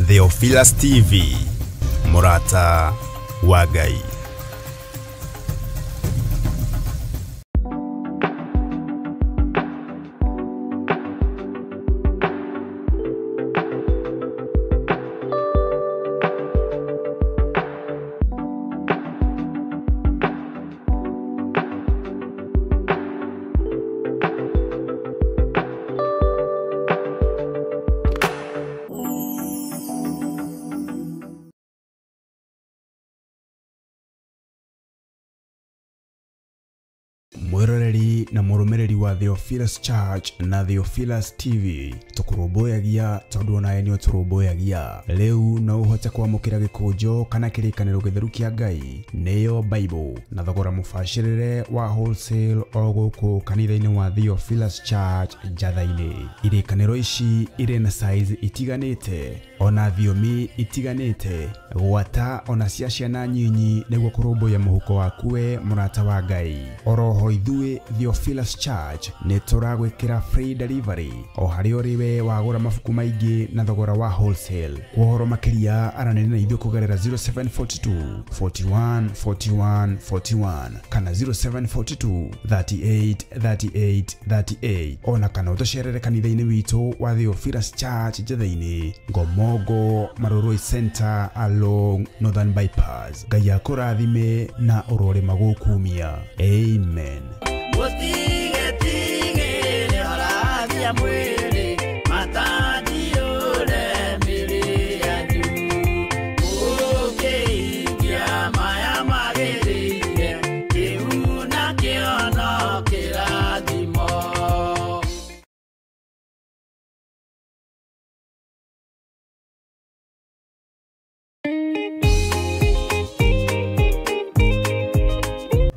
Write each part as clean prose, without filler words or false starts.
Theophilus TV, Murata wa Ngai. Mwiroreri na murumireri wa Theophilus Church na Theophilus TV tukuruboyagia tondu ona enio turuboyagia leu no uhote kwamukira gikujo kana kirikaniro githeru kia Ngai neyo Bible na thogora mufashirire wa wholesale oguku kanitha-ini wa Theophilus Church Njatha-ini. Irikaniro ici ire na size itiganite ona thiomi itiganite gwata ona cia ciana nyinyi niguo kuruboya muhuko wakuwe murata wa Ngai. Oroho ithuĩ Theophilus Church nĩ tũragwĩkĩra free delivery o harĩ ũrĩwe wagũra mabuku maingĩ na thogora wa wholesale. Kuhoro makĩria aranĩria na ithuĩ kũgerera 0742 41 41 41 kana 0742 38 38 38 ona kana ũtũcerere kanitha-inĩ witũ wa Theophilus Church Njatha-ini Ngomongo Maroroi Center along Northern Bypass. Ngai akũrathime na ũrore magũkumia. Amen.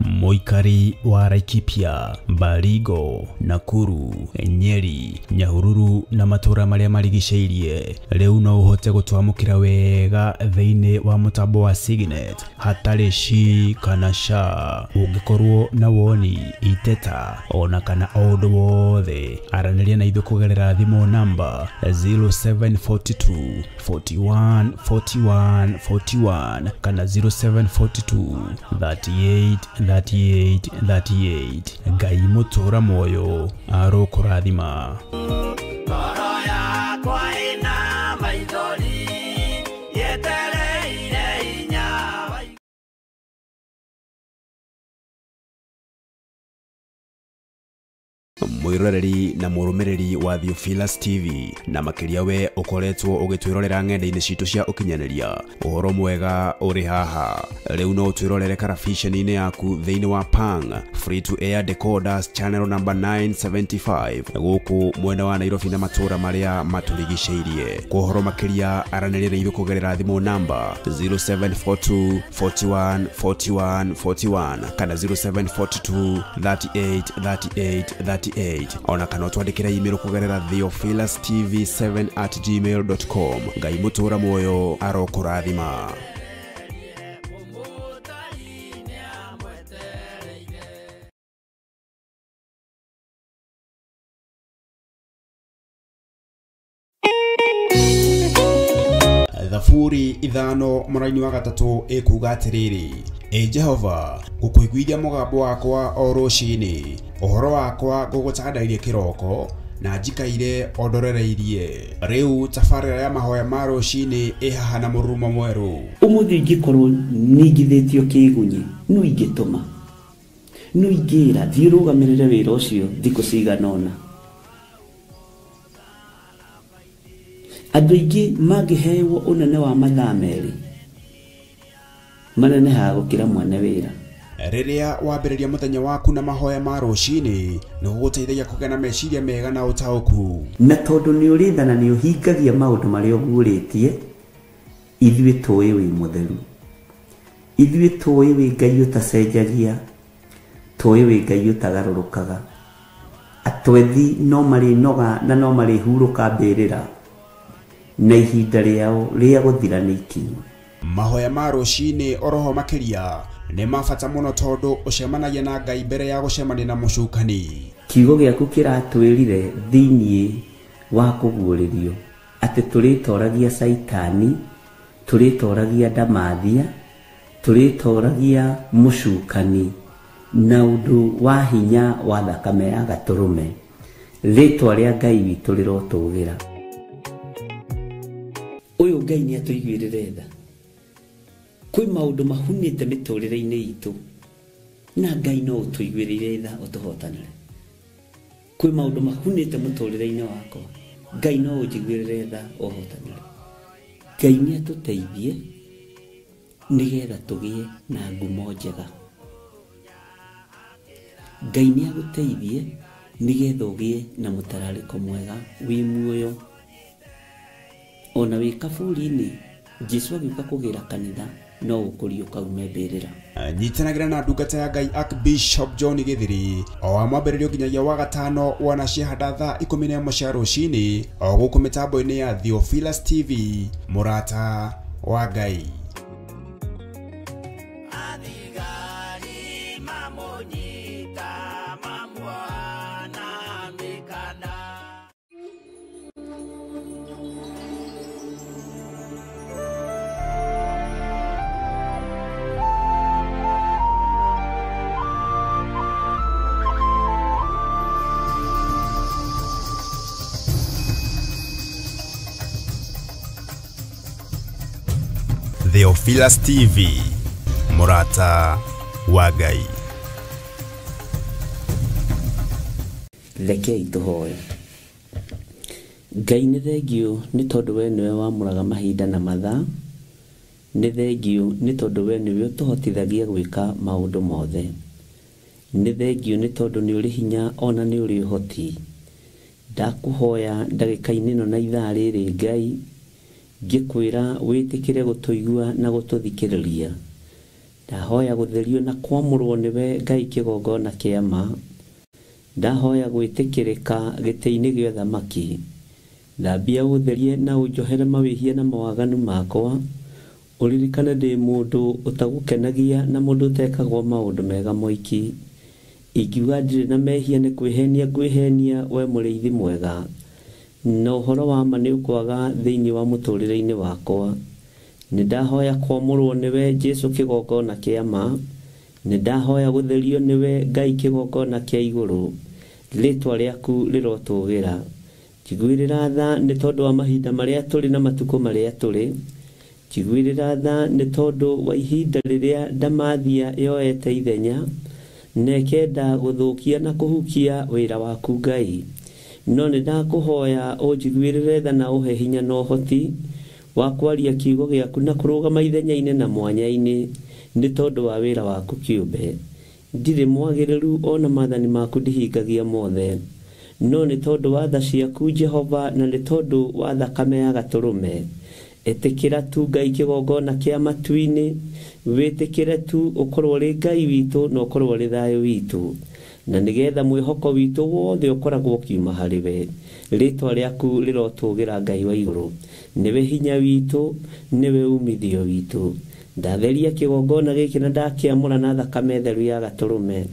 Moikari wa Laikipia, Baringo, Nakuru, Nyeri, Nyahururu na matura maria marigiceirie riu no uhote gutwamukira wega thiini wa mutambo wa Signet hatari shi kana sha. Ungikorwo na woni iteta ona kana undu wothe araniria na ithu kugerera thimu namba 0742 41 41 41 kana 0742 38 38. Ngai mutura moyo arokurathima. Mwiroreri na murumireri wa Theophilus TV na makiria we ukoretwo ugitwirorera ng'enda-ini citu cia ukinyaniria uhoro mwega uri haha riu no twirorere karabiceni-ini yaku thiini wa Pang free to air decoders channel number 975 guku mwena wa Nairobi na matura maria maturigiceirie. Kuhoro makiria aranirira ithu kugerera thimu namba 0742 41 41 41 kana 0742 38 38 38 ona kana twandikira email kugerera theophilustv7@gmail.com. Ngai mutura moyo arokurathima. Thaburi ithano muraini wa gatatu ikuga atiriri: Jehova gukuiguithia mugambo wakwa o rucini, uhoro wakwa gugutandairie kiroko na njikaire ondorereirie. Riu tabarĩra ya mahoya ma rucini ihaha na murumo mweru. Umuthi ingikorwo ningithĩtio kĩgunyi no ingĩtũma no ingĩra thiĩ rũgamĩrĩre wĩra ũcio thikũ cigana ũna. Andũ aingĩ mangĩheyo ũnene wa mathaa merĩ manenehaga gũkĩra mwene wĩra. Riria wambĩrĩria muthenya waku na mahoya ma rucini nĩ gũgũteithagia kũgĩa na meciria mega na ũtaũku. Na tondũ nĩ ũrĩtha na nĩ ũhingagia maũndũ marĩa ũguũrĩtie, ithuĩ tũĩ wĩ mũtheru, ithuĩ tũĩ wĩ Ngai ũtacenjagia, tũĩ wĩ Ngai ũtagarũrũkaga. Atwethi no marĩ noga na no marĩ hurũka mbĩrĩra na ihinda rĩao rĩa gũthira nĩ ikinyu. Mahoya ma rũcinĩ oroho makiria nĩ mabata mũno tondũ ũcemanagia na Ngai mbere ya gũcemania na mũcukani. Kiugo gĩaku kĩratwĩrire thĩinĩ wa kũguũrĩrio atĩ tũrĩtoragia Saitani, tũrĩtoragia Ndamathia, tũrĩtoragia mũcukani na ũndũ wa hinya wa thakame ya Gatũrũme. Rĩtwa rĩa Ngai witũ rĩrotũgĩra. Ũyũ Ngai nĩ atũiguĩrĩre tha. Kwĩ maũndũ mahunĩte mĩtũrĩre-inĩ itũ na Ngai no ũtũiguĩrĩre tha ũtũhotanĩre. Kwĩ maũndũ mahunĩte mũtũrĩre-inĩ wakwa, Ngai no ũnjiguĩrĩre tha ũhotanĩre. Ngai nĩ atũteithie nĩgetha tũgĩe na ngumo njega. Ngai nĩ agũteithie nĩgetha ũgĩe na mũtararĩko mwega wĩ muoyo. Ona wĩ kaburi-inĩ, Jesũ agĩũka kũgĩra kanitha no ũkũrio kaume mbĩrĩra. Nyitanagĩra na ndungata ya Ngai Archbishop John Githiri o wa mwambĩrĩrio nginyagia wa gatano wana ciahanda thaa 11 cia rũcinĩ o gũkũ mĩtambo-inĩ ya Theophilus TV, mũrata wa Ngai. Theophilus TV, mũrata wa Ngai. Rekei tũhoe. Ngai nĩ thengiũ nĩ tondũ we nĩwe wamũraga mahinda na mathaa. Nĩ thengiũ nĩ tondũ we nĩwe ũtũhotithagia gwĩka maũndũ mothe. Nĩ thengiũ nĩ tondũ nĩ ũrĩ hinya ona nĩ ũrĩ ũhoti. Ndakũhoya ndagĩka-inĩ ĩno na ithaa rĩrĩ Ngai, ngĩkwĩra wĩtĩkĩre gũtũigua na gũtũthikĩrĩria. Ndahoya gũtherio na kwamũrwo nĩwe Ngai kĩgongona kĩa ma. Ndahoya gwĩtĩkĩrĩka gĩtĩ-inĩ gĩa ũthamaki. Thambia ũtherie na ũnjohere mawĩhia na mawaganu makwa. Ũririkane ndĩ mũndũ ũtagũkenagia na mũndũ ũtekagwo maũndũ mega moiki. Ingiuga ndirĩ na mehia nĩ kwĩhenia ngwĩhenia we mũrĩithi mwega. Na ũhoro wa ma nĩ ũkwaga thĩinĩ wa mũtũrĩre-inĩ wakwa. Nĩ ndahoya kwamũrwo nĩwe Jesũ kĩgongona kĩa ma. Nĩ ndahoya gũtherio nĩwe Ngai kĩgongona kĩa igũrũ. Rĩtwa rĩaku rĩrotũgĩra. Njiguĩrĩra tha nĩ tondũ wa mahinda marĩa tũrĩ na matukũ marĩa tũrĩ. Njiguĩrĩra tha nĩ tondũ wa ihinda rĩrĩa Ndamathia yoete ithenya na ĩkenda gũthũkia na kũhukia wĩra waku Ngai. No nĩ ndakũhoya ũnjiguĩrĩre tha na ũhe hinya na ũhoti wa kwaria kiugo gĩaku na kũrũgama ithenya-inĩ na mwanya-inĩ nĩ tondũ wa wĩra waku kĩũmbe. Ndirĩ mwagĩrĩru ona maathani maku ndihingagia mothe, no nĩ tondũ wa tha ciaku Jehova na nĩ tondũ wa thakame ya Gatũrũme. Ĩtĩkĩra tu Ngai kĩgongona kĩa matu-inĩ, wĩtĩkĩre tu ũkorwo ũrĩ Ngai witũ na ũkorwo ũrĩ thayũ witũ, na nĩgetha mwĩhoko witũ wothe ũkoragwo kiuma harĩ we. Rĩtwa rĩaku rĩrotũgĩra Ngai wa igũrũ. Nĩwe hinya witũ, nĩwe umithio witũ. Ndatheria kĩgongona gĩkĩ na ndakĩamũra na thakame theru ya Gatũrũme.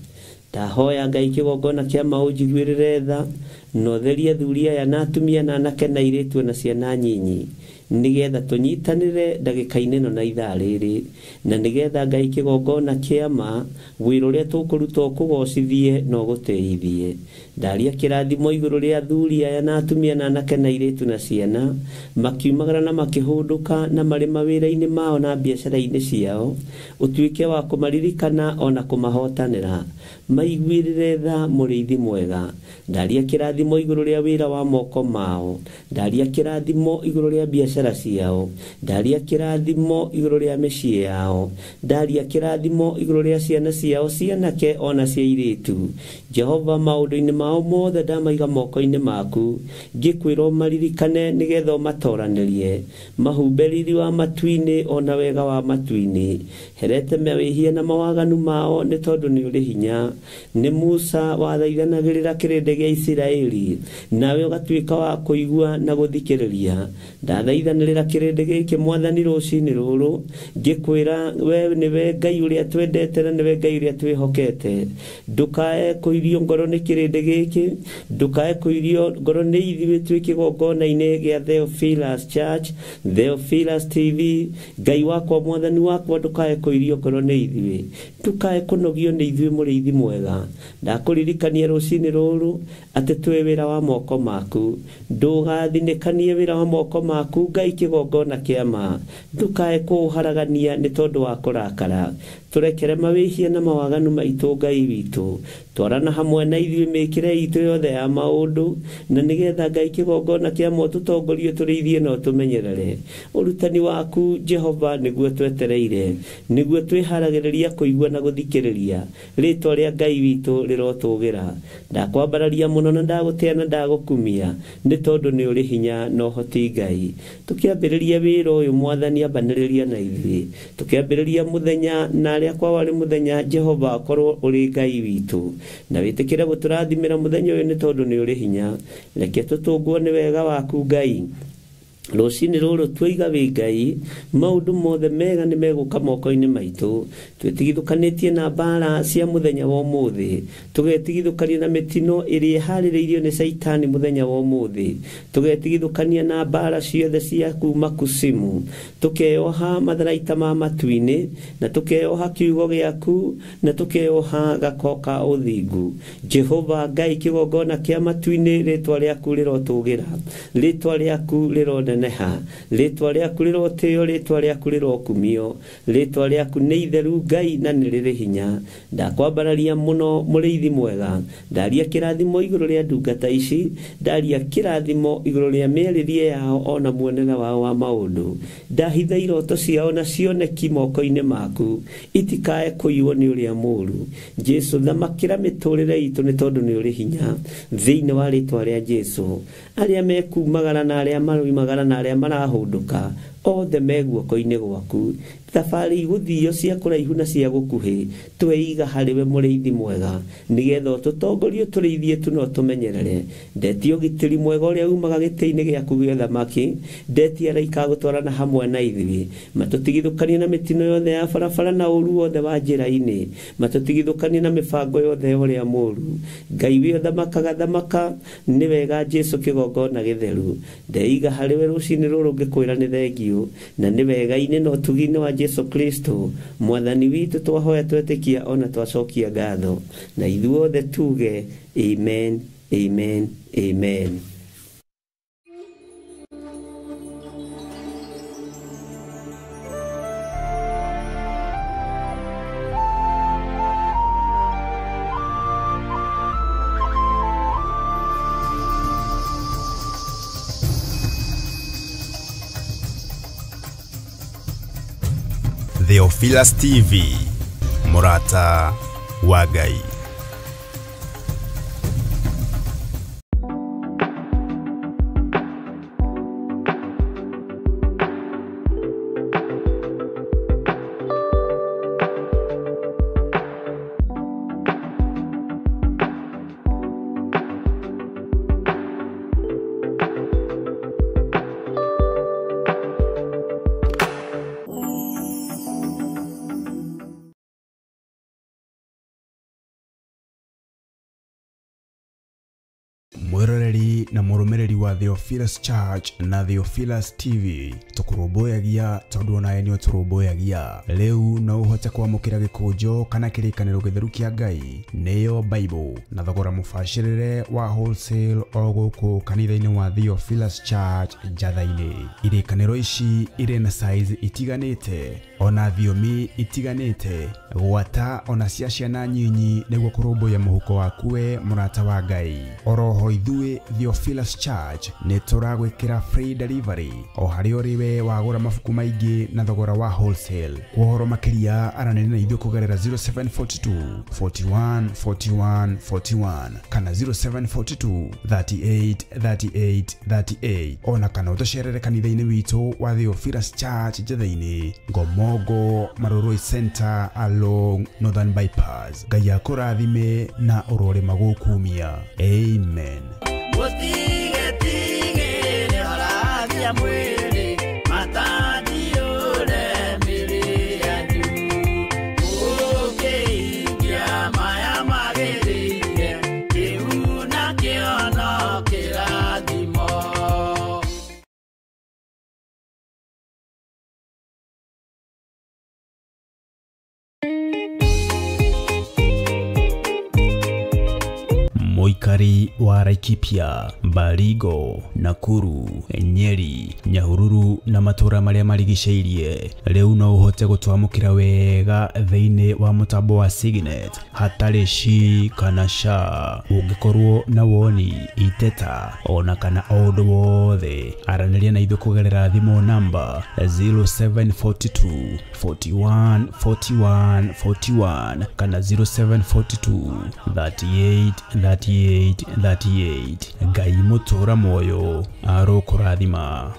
Ndahoya Ngai kĩgongona kĩa maũnjiguĩrĩre tha, na ũtherie athuri aya na atumia na anake na airĩtu na ciana nyinyi, nĩgetha tũnyitanĩre ndagĩka-inĩ ĩno na ithaa rĩrĩ, na nĩgetha Ngai kĩgongona kĩa ma wĩra ũrĩa tũkũruta ũkũgocithie na ũgũtĩithie. Ndaria kĩrathimo igũrũ rĩa athuri aya na atumia na anake na airĩtu na ciana, makiumagara na makĩhũndũka na marĩ mawĩra-inĩ mao na biacara-inĩ ciao, ũtuĩke wa kũmaririkana ona kũmahotanĩra. Maiguĩrĩre tha mũrĩithi mwega. Ndaria kĩrathimo igũrũ rĩa wĩra wa moko mao. Ndaria kĩrathimo igũrũ rĩa biacara ciao. Ndaria kĩrathimo igũrũ rĩa mĩciĩ yao. Ndaria kĩrathimo igũrũ rĩa ciana ciao, cianake ona cia airĩtu. Jehova, maũndũ-inĩ mao mothe ndamaiga moko-inĩ maku, ngĩkwĩra ũmaririkane nĩgetha ũmatoranĩrie. Mahumbe riri wa matu-inĩ ona wega wa matu-inĩ. Herete mawĩhia na mawaganu mao nĩ tondũ nĩ ũrĩ hinya. Nĩ Musa wathaithanagĩrĩra kĩrĩndĩ gĩa Isiraeli riri nawe ugatuika wa kuigua na guthikiriria ndathaithanirira kirindi giki mwathani rucini ruru ngikwira we niwe Ngai uria twendete na niwe Ngai uria twihokete ndukae kuirio ngoro ni kirindi giki ndukae kuirio ngoro ni ithuĩ twĩ kĩgongona-inĩ gĩa Theophilus Church Theophilus TV Ngai wakwa mwathani wakwa ndukae kuirio ngoro ni ithuĩ ndukae kunogio ni ithuĩ mũrĩithi mwega ndakuririkania rucini ruru ati twi wira wa moko maku ndugathinĩkanie wira wa moko maku Ngai kĩgongona kĩa ma ndukae kuharagania ni tondu wa kurakara turekere mawĩhia na mawaganu maitũ Ngai witũ twarana hamwe na ithuĩ mĩkĩre itũ yothe ya maũndũ na nĩgetha Ngai kĩgongona kĩa mo tũtongorie tũrĩithie no tũmenyerere ũrutani waku Jehova nĩguo twetereire nĩguo twĩharagĩrĩria kũigua na gũthikĩrĩria rĩtwa rĩa Ngai witũ rĩrotũgĩra ndakwambararia mũno na ndagũtĩa na ndagũkumia nĩ tondũ nĩ ũrĩ hinya na ũhoti Ngai tũkĩambĩrĩria wĩra ũyũ mwathani ambanĩrĩria na ithuĩ tũkĩambĩrĩria mũthenya na arĩa kwa warĩ mũthenya Jehova korwo ũrĩ Ngai witũ na wĩtĩkĩre gũtũrathimĩra mũthenya ũyũ nĩ tondũ nĩ ũrĩ hinya reke tũtũngwo nĩ wega waku Ngai rucini ruru twaiga wi Ngai maundu mothe mega ni meguka moko-ini maitu twetigithukanĩtie na mbara cia muthenya wa umuthi tugetigithukania na mitino ĩrĩa harĩrĩirio nĩ Saitani muthenya wa umuthi tugetigithukania na mbara ciothe cia kuma kusimu tukeoha matharaita ma matu-inĩ na tukeoha kiugo gĩaku na tukeoha gakoka uthingu Jehova Ngai kĩgongona kĩa matu-inĩ rĩtwa rĩaku rĩrotũgĩra rĩtwa rĩaku rĩronene rĩtwa rĩaku rĩrotĩo rĩtwa rĩaku rĩrokumio rĩtwa rĩaku nĩ itheru Ngai na nĩ rĩrĩ hinya ndakwambararia mũno mũrĩithi mwega ndaria kĩrathimo igũrũ rĩa ndungata ici ndaria kĩrathimo igũrũ rĩa mĩarĩrie yao ona muonere wao wa maũndũ ndahitha iroto ciao na cioneki moko-inĩ maku itikae kũiywo nĩ ũrĩa mũũru Jesu thamakĩra mĩtũrĩre itũ nĩ tondũ nĩ ũrĩ hinya thĩinĩ wa rĩtwa rĩa Jesu arĩa mekumagara na arĩa maroimagara na arĩa marahũndũka othe me guoko-inĩ gwaku thabarĩ igũthio cia kũraihu na cia gũkuhĩ tweiga harĩwe mũrĩithi mwega nĩgetha tũtongorie tũrĩithie tu no tũmenyerere ndetia ũgitĩri mwega ũrĩa umaga gĩtĩ-inĩ gĩaku gĩa thamaki ndetia araika gũtwarana hamwe na ithuĩ matũtigithũkanie na mĩtino yothe ya barabara na ũru wothe wa njĩra-inĩ matũtigithũkanie na mĩbango yothe ũrĩa mũũru Ngai wĩ thamakaga thamaka nĩ wega Jesu kĩgongona gĩtheru ndeiga harĩwe rũcinĩ rũrũ ngĩkwĩra nĩ thengio na nĩ wega-inĩ na ũtugi-inĩ wa Jesu Kristo mwathani witũ twahoya twetĩkia ona twacokia ngatho na ithuothe tuge amen amen amen. Theophilus TV, Murata wa Ngai. Mwiroreri na mũrũmĩrĩri wa Theophilus Church na Theophilus TV tũkũrũmbũyagia tondũ onawe nĩ ũtũrũmbũyagia rĩu no ũhote kwamũkĩra gĩkũnjo kana kĩrĩkanĩro gĩtheru kĩa Ngai nĩyo Bible na thogora mũbacĩrĩre wa wholesale o gũkũ kanitha-inĩ wa Theophilus Church Njatha-inĩ. Irĩkanĩro ici irĩ na size itiganĩte ona thiomi itiganĩte gwata ona cia ciana nyinyi nĩguo kũrũmbũya mũhuko waku we mũrata wa Ngai. Oroho ithuĩ Theophilus Church nĩ tũragwĩkĩra free delivery o harĩ ũrĩ we wagũra mabuku maingĩ na thogora wa wholesale. Ũhoro makĩria aranĩria na ithuĩ kũgerera 0742 41 41 41 kana 0742 38 38 38 ona kana ũtũcerere kanitha-inĩ witũ wa Theophilus Church Njatha-inĩ Ngomongo Maroroi Center along Northern Bypass. Ngai akũrathime na ũrore magũkumia. Amen. Moikari wa Laikipia, Baringo, Nakuru, Nyeri, Nyahururu na matura maria marigiceirie riu no uhote gutwamukira wega thiini wa mutambo wa Signet hatari shi kana sha. Ungikorwo na woni, iteta ona kana undu wothe, araniria na ithu kugerera thimu namba 0742 41 41 41 kana 0742 38 38. Ngai mutura moyo arokurathima.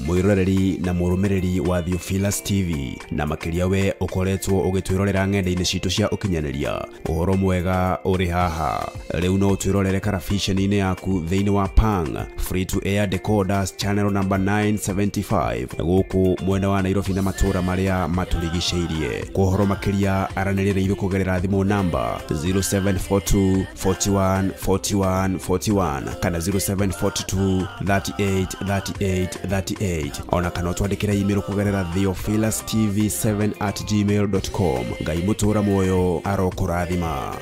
Mwiroreri na murumiriri wa Theophilus TV na makiria we ukoretwo ugitwirorera ng'enda-ini citu cia ukinyaniria. Uhoro mwega uri haha. Riu no twirorere karabisheni-ini yaku thiini wa Pang free to air decoders channel number 975 guku mwena wa Nairobi na matura maria maturigiceirie. Kuhoro makiria aranirire ithu kugerera thimu namba 0742 41 41 41 kana 0742 38 38 38 ona kana twandikira email kugerera theophilustv7@gmail.com. Ngai mutura moyo arokurathima.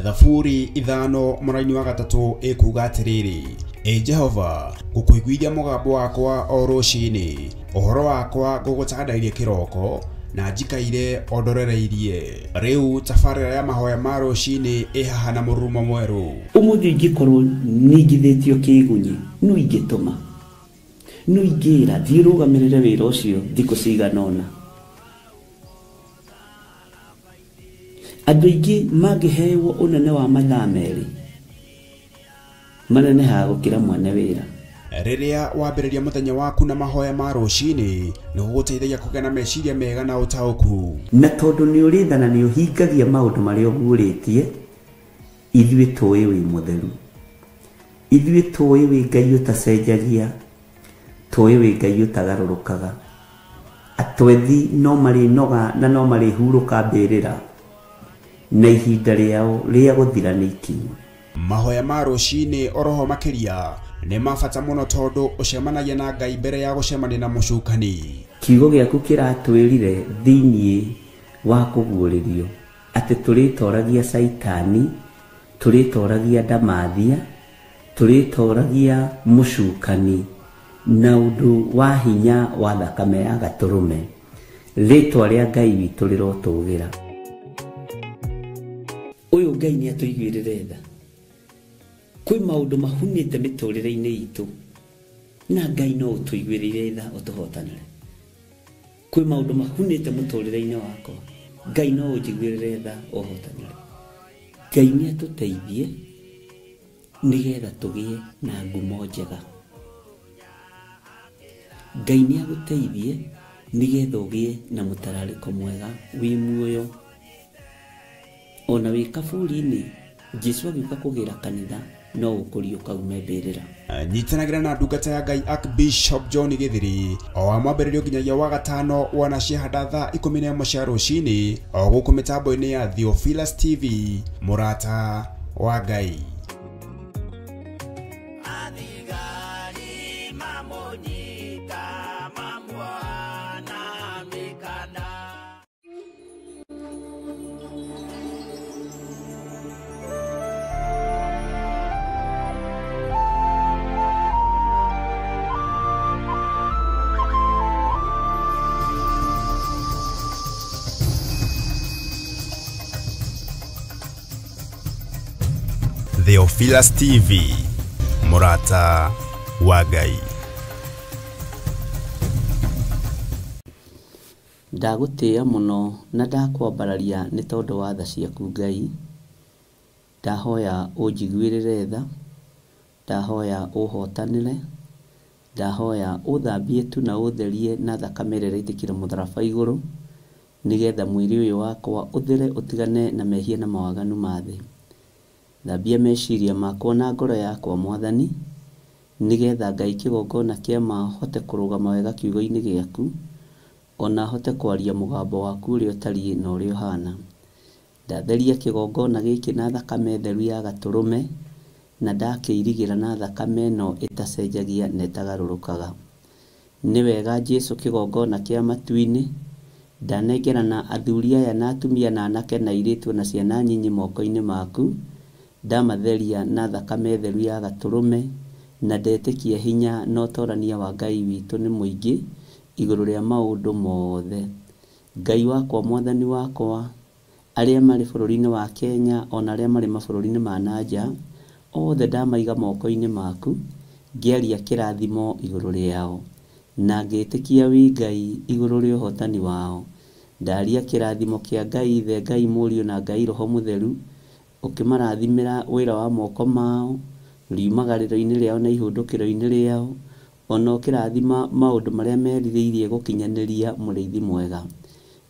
Thaburi ithano muraini wa gatatu ikuga atiriri: Jehova, gukuiguithia mugambo wakwa o rucini, uhoro wakwa gugutandairie kiroko na njikaire ondorereirie. Riu tabarira ya mahoya ma rucini ihaha na murumo mweru. Umuthi ingikorwo ningithitio kigunyi no ingituma no ingira thirugamirire wira ucio thiku ciganona. Andu aingi magihewo unene wa mathaa meri manene ha gukira mwane wira. Riria wambiriria muthenya waku na mahoya ma rucini ni guguteithagia kugea na meciria mega na utauku. Na tondu ni urithana ni uhingagia maundu maria uguritie, ithuĩ tũĩ wĩ mutheru, ithuĩ tũĩ wĩ Ngai utacenjagia, tũĩ wĩ Ngai utagarũrũkaga. Atwethi no marĩ noga na no marĩ huruka mbĩrĩra na ihinda rĩao rĩa gũthira nĩ ikinyu. Mahoya ma rucini oroho makiria ni mabata muno tondu ucemanagia na Ngai mbere ya gucemania na mucukani. Kiugo gĩaku kĩratwĩrire thĩinĩ wa kũguũrĩrio atĩ tũrĩtoragia Saitani, tũrĩtoragia Ndamathia, tũrĩtoragia mucukani na ũndũ wa hinya wa thakame ya gatũrũme. Rĩtwa rĩa Ngai witũ rĩrotũgĩra. Uyu Ngai ni atuiguĩrĩre tha. Kwĩ maũndũ mahunĩte mĩtũrĩre-inĩ itũ na Ngai no ũtũiguĩrĩre tha ũtũhotanĩre. Kwĩ maũndũ mahunĩte mũtũrĩre-inĩ wakwa, Ngai no ũnjiguĩrĩre tha ũhotanĩre. Ngai ni atũteithie nigetha tũgĩe na ngumo njega. Ngai ni agũteithie nigetha ũgĩe na mũtararĩko mwega wĩ muoyo. Ona wĩ kaburi-inĩ Jesu agĩũka kũgĩra kanitha no ũkũrio kaume mbĩrĩra. Nyitanagira na ndungata ya Ngai Archbishop John Githiri o wa mwambĩrĩrio nginyagia wa gatano wanaciahanda thaa 11 cia rũcinĩ o gũkũ mĩtambo-inĩ ya Theophilus TV, mũrata wa Ngai. Theophilus TV, mũrata wa Ngai. ndagũtĩĩa mũno na ndakwambararia nĩ tondũ wa tha ciaku Ngai. Ndahoya ũnjiguĩrĩre tha, ndahoya ũhotanĩre, ndahoya ũthambie tu na ũtherie na thakame ĩrĩa ĩraitĩkire mũtharaba igũrũ, nĩgetha mwĩrĩ ũyũ wakwa ũthere ũtigane na mehia na mawaganu ma thĩ. Thambia meciria makwa na ngoro yakwa Mwathani, nĩgetha Ngai kĩgongona kĩa ma hote kũrũgama wega kiugo-inĩ gĩaku, ona hote kwaria mũgambo waku ũrĩa ũtariĩ na ũrĩa ũhana. Ndatheria kĩgongona gĩkĩ na thakame theru ya Gatũrũme, na ndakĩirigĩra na thakame ĩno ĩtacenjagia na ĩtagarũrũkaga. Nĩ wega Jesũ kĩgongona kĩa matu-inĩ, ndanengerana athuri aya na atumia na anake na airĩtu na ciana nyinyi moko-inĩ maku, ndamatheria na thakame theru ya Gatũrũme, na ndetĩkia hinya na ũtorania wa Ngai witũ nĩ mũingĩ igũrũ rĩa maũndũ mothe. Ngai wakwa Mwathani wakwa, arĩa marĩ bũrũri-inĩ wa Kenya ona arĩa marĩ mabũrũri-inĩ ma nanja, othe ndamaiga moko-inĩ maku, ngĩaria kĩrathimo igũrũ rĩao, na ngĩtĩkia wĩ Ngai igũrũ rĩa ũhotani wao. Ndaria kĩrathimo kĩa Ngai Ithe, Ngai Mũriũ na Ngai Roho Mũtheru, ũkĩmarathimĩra wĩra wa moko mao, riumagarĩro-inĩ rĩao na ihũndũkĩro-inĩ rĩao, ona ũkĩrathima maũndũ marĩa merirĩirie gũkinyanĩria mũrĩithi mwega.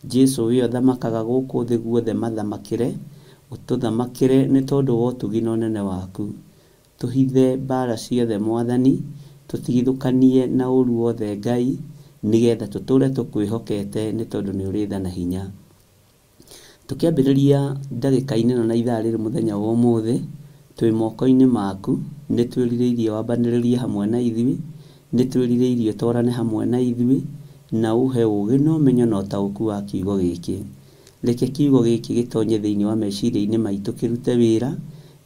Jesũ we ũthamakaga gũkũ thĩ guothe mathamakĩre, ũtũthamakĩre nĩ tondũ wa ũtugi na ũnene waku. Tũhithe mbara ciothe Mwathani, tũtigithũkanie na ũru wothe Ngai, nĩgetha tũtũre tũkwĩhokete nĩ tondũ nĩ ũrĩ tha na hinya. Tũkĩambĩrĩria ndagĩka-inĩ ĩno na ithaa rĩrĩ mũthenya wa ũmũthĩ, twĩ moko-inĩ maku, nĩ twĩrirĩirie wambanĩrĩrie hamwe na ithuĩ, nĩ twĩrirĩirie ũtwarane hamwe na ithuĩ, na ũhe ũũgĩ na ũmenyo na ũtaũku wa kiugo gĩkĩ. Reke kiugo gĩkĩ gĩtonye thĩinĩ wa meciria-inĩ maitũ kĩrute wĩra,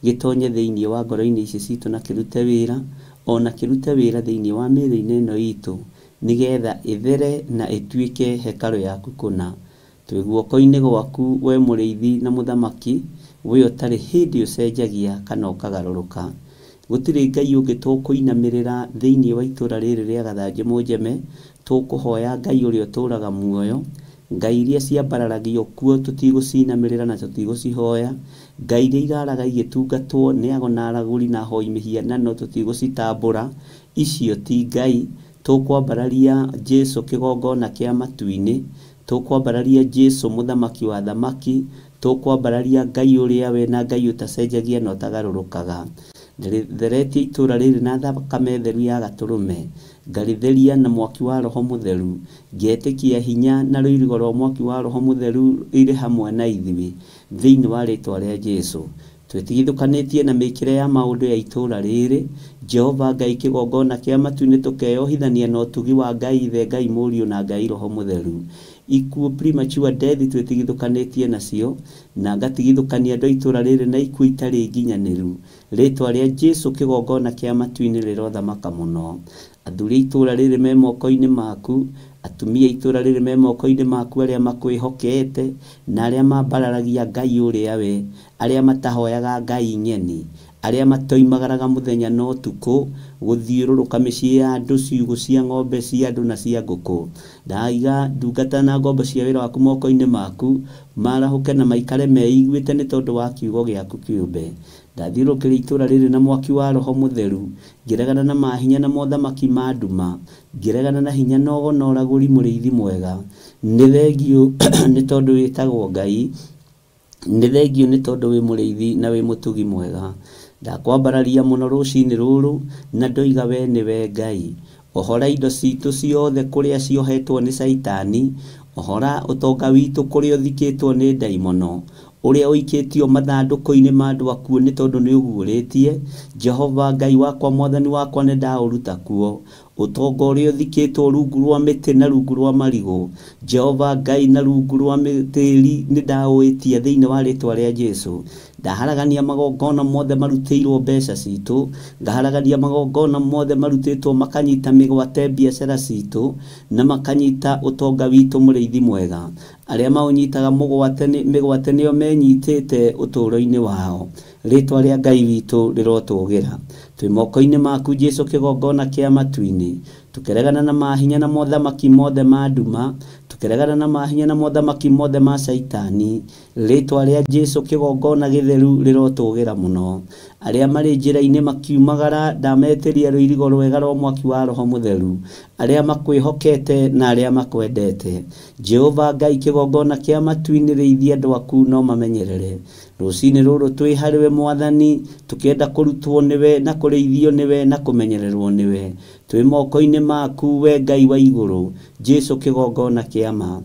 gĩtonye thĩinĩ wa ngoro-inĩ ici citũ na kĩrute wĩra, ona kĩrute wĩra thĩinĩ wa mĩĩrĩ-inĩ ĩno itũ, nĩgetha ĩthere na ĩtuĩke hekarũ yaku kũna. Twĩ guoko-inĩ gwaku we mũrĩithi na mũthamaki, we ũtarĩ hĩndĩ ũcenjagia kana ũkagarũrũka. Gũtirĩ Ngai ũngĩ tũkũinamĩrĩra thĩinĩ wa itũra rĩrĩ rĩa Gathanjĩ Mũnjeme, tũkũhoya Ngai ũrĩa ũtũraga muoyo. Ngai iria ciambararagio kuo tũtigũcinamĩrĩra na tũtigũcihoya. Ngai iria iraraga igĩtungatwo nĩ ago na aragũri na ahoi mĩhianano tũtigũcitambũra. Icio ti Ngai. Tũkwambararia Jesũ kĩgongona kĩa matu-inĩ, tũkwambararia Jesũ mũthamaki wa thamaki, tũkwambararia Ngai ũrĩa we na Ngai ũtacenjagia na ũtagarũrũkaga. Theretie itũra rĩrĩ na thakame theru ya Gatũrũme, ngaritheria na mwaki wa Roho Mũtheru, ngetĩkia hinya na rũirigo rwa mwaki wa Roho Mũtheru irĩ hamwe na ithuĩ thĩinĩ wa rĩtwa rĩa Jesũ. Twĩtigithũkanĩtie na mĩkĩre ya maũndũ ya itũra rĩrĩ, Jehova Ngai kĩgongona kĩa matu-inĩ tũkeyohithania na ũtugi wa Ngai Ithe, Ngai Mũriũ na Ngai Roho Mũtheru. Ikuũ premature death twĩtigithũkanĩtie nacio, na ngatigithũkania andũ a itũra rĩrĩ na ikuũ itarĩ nginyanĩru. Rĩtwa rĩa Jesũ kĩgongona kĩa matu-inĩ rĩrothamaka mũno. Athuri a itũra rĩrĩ me moko-inĩ maku, atumia itũra rĩrĩ me moko-inĩ maku arĩa makwĩhokete na arĩa mambararagia Ngai ũrĩa we, arĩa matahoyaga Ngai nyeni, arĩa matoimagaraga mũthenya na ũtukũ gũthiũrũrũka mĩciĩ ya andũ, ciugũ cia ng'ombe cia andũ na cia ngũkũ. Ndaiga ndungata na ngombo cia wĩra waku moko-inĩ maku, marahũke na maikare meiguĩte nĩ tondũ wa kiugo gĩaku kĩũmbe. Ndathiũrũrũkĩria itũra rĩrĩ na mwaki wa Roho Mũtheru, ngĩregana na mahinya na mothamaki ma nduma, ngĩregana na hinya na ũgo na ũragũri mũrĩithi mwega. Nĩ thengio nĩ tondũ wĩtagwo Ngai, nĩ thengio nĩ tondũ wĩ mũrĩithi na wĩ mũtugi mwega. Ndakwambararia mũno rũcinĩ rũrũ na ndoiga we nĩwe Ngai. Ohora indo citũ ciothe kũrĩa ciohetwo nĩ Saitani, ohora ũtonga witũ kũrĩa ũthikĩtwo nĩ ndaimono, ũrĩa ũikĩtio mathandũkũ-inĩ ma andũ akuo nĩ tondũ nĩ ũguũrĩtie. Jehova Ngai wakwa Mwathani wakwa nĩ ndaũruta kuo. Ũtonga ũrĩa ũthikĩtwo rungu rwa mĩtĩ na rungu rwa marigũ, Jehova Ngai na rungu rwa tĩĩri nĩ ndaũĩtia thĩinĩ wa rĩtwa rĩa Jesũ. Ndaharagania magongona mothe marutĩirwo mbeca citũ, ngaharagania magongona mothe marutĩtwo makanyita mĩgwate biacara citũ na makanyita ũtonga witũ mũrĩithi mwega. Arĩa maũnyitaga mĩgwate nĩo menyitĩte ũtũũro-inĩ wao. Rĩtwa rĩa Ngai witũ rĩrotũgĩra. Twĩ moko-inĩ maku Jesũ kĩgongona kĩa matu-inĩ, tũkĩregana na mahinya na mothamaki mothe ma nduma, tukiregana na mahinya na mothamaki mothe ma Saitani. Ritwa ria Jesu kigongona githeru rirotugira muno. Aria mari njira-ini makiumagara ndameteria ruirigo rwega rwa mwaki wa Roho Mutheru. Aria makwihokete na aria makwendete. Jehova Ngai kigongona kia matu-ini riithia andu aku no mamenyerere. Rucini ruru twi hariwe Mwathani tukienda kurutwo niwe na kureithio niwe na kumenyererwo niwe. Twi moko-ini maku we Ngai wa iguru. Jesu kigongona kia ma.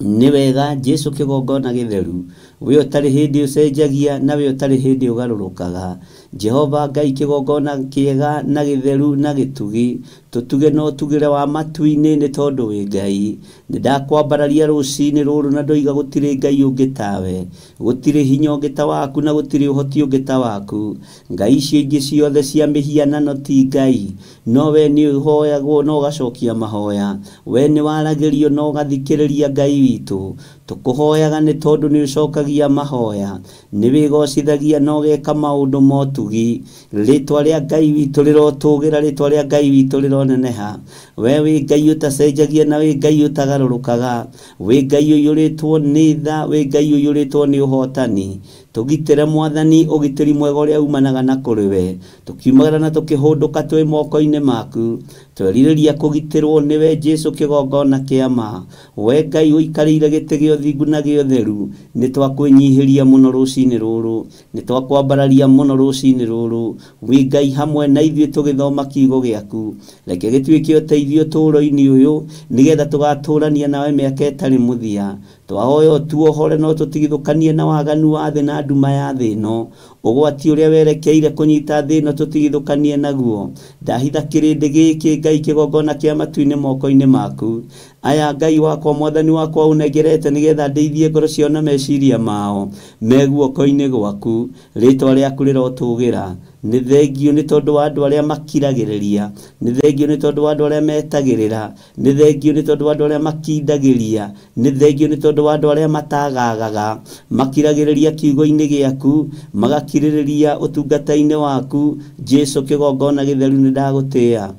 Ni wega Jesu kigongona githeru. We utari hindi ucenjagia na we utari hindi ugarurukaga. Jehova Ngai kigongona kiega na githeru na gitugi. Tutuge no tugire wa matu-ini ni tondu wi Ngai. Nindakwambararia rucini ruru na ndoiga gutiri Ngai ungi tawe. Gutiri hinya ungi ta waku na gutiri uhoti ungi ta waku. Ngai icio ingi ciothe cia mihianano ti Ngai. No we ni uhoyagwo no ugacokia mahoya. We ni waragirio no ugathikiriria Ngai witu. Tukuhoyaga ni tondu ni ucokagia mahoya. Ni wigocithagia no geka maundu motugi. Ritwa ria Ngai witu rirotugira, ritwa ria Ngai witu rironeneha. We wi Ngai utacenjagia na wi Ngai utagarurukaga. Wi Ngai uyuritwo ni tha, wi Ngai uyuritwo ni uhotani. Tugitire Mwathani ugitiri mwega uria umanaga na kuri we. Tukiumagara na tukihunduka twi moko-ini maku. Twiririria kugitirwo niwe Jesu kigongona kia ma. We Ngai uikarire giti gio thingu na gio theru. Ni twakwinyihiria muno rucini ruru. Ni twakwambararia muno rucini ruru. Wi Ngai hamwe na ithue tugithoma kiugo giaku. Reke gituike uteithio turo-ini uyu nigetha tugaturania nawe miaka itari muthia. Twahoya tuohore no tutigithukanie na waganu wa thi na nduma ya thi no. Ugwati uria werekeire kunyita thi no tutigithukanie naguo. Ndahitha kirindi giki Ngai kigongona kia matu-ini moko-ini maku. Aya Ngai wakwa Mwathani wakwa unengerete nigetha ndeithie ngoro cio na meciria mao me guoko-ini gwaku. Ritwa riaku rirotugira. Ni thengio ni tondu wa andu aria makiragiriria. Ni thengio ni tondu wa andu aria metagirira. Ni thengio ni tondu wa andu aria makindagiria. Ni thengio ni tondu wa andu aria matagagaga makiragiriria kiugo-ini giaku, magakiririria utungata-ini waku. Jesu kigongona githeru ni ndagutia.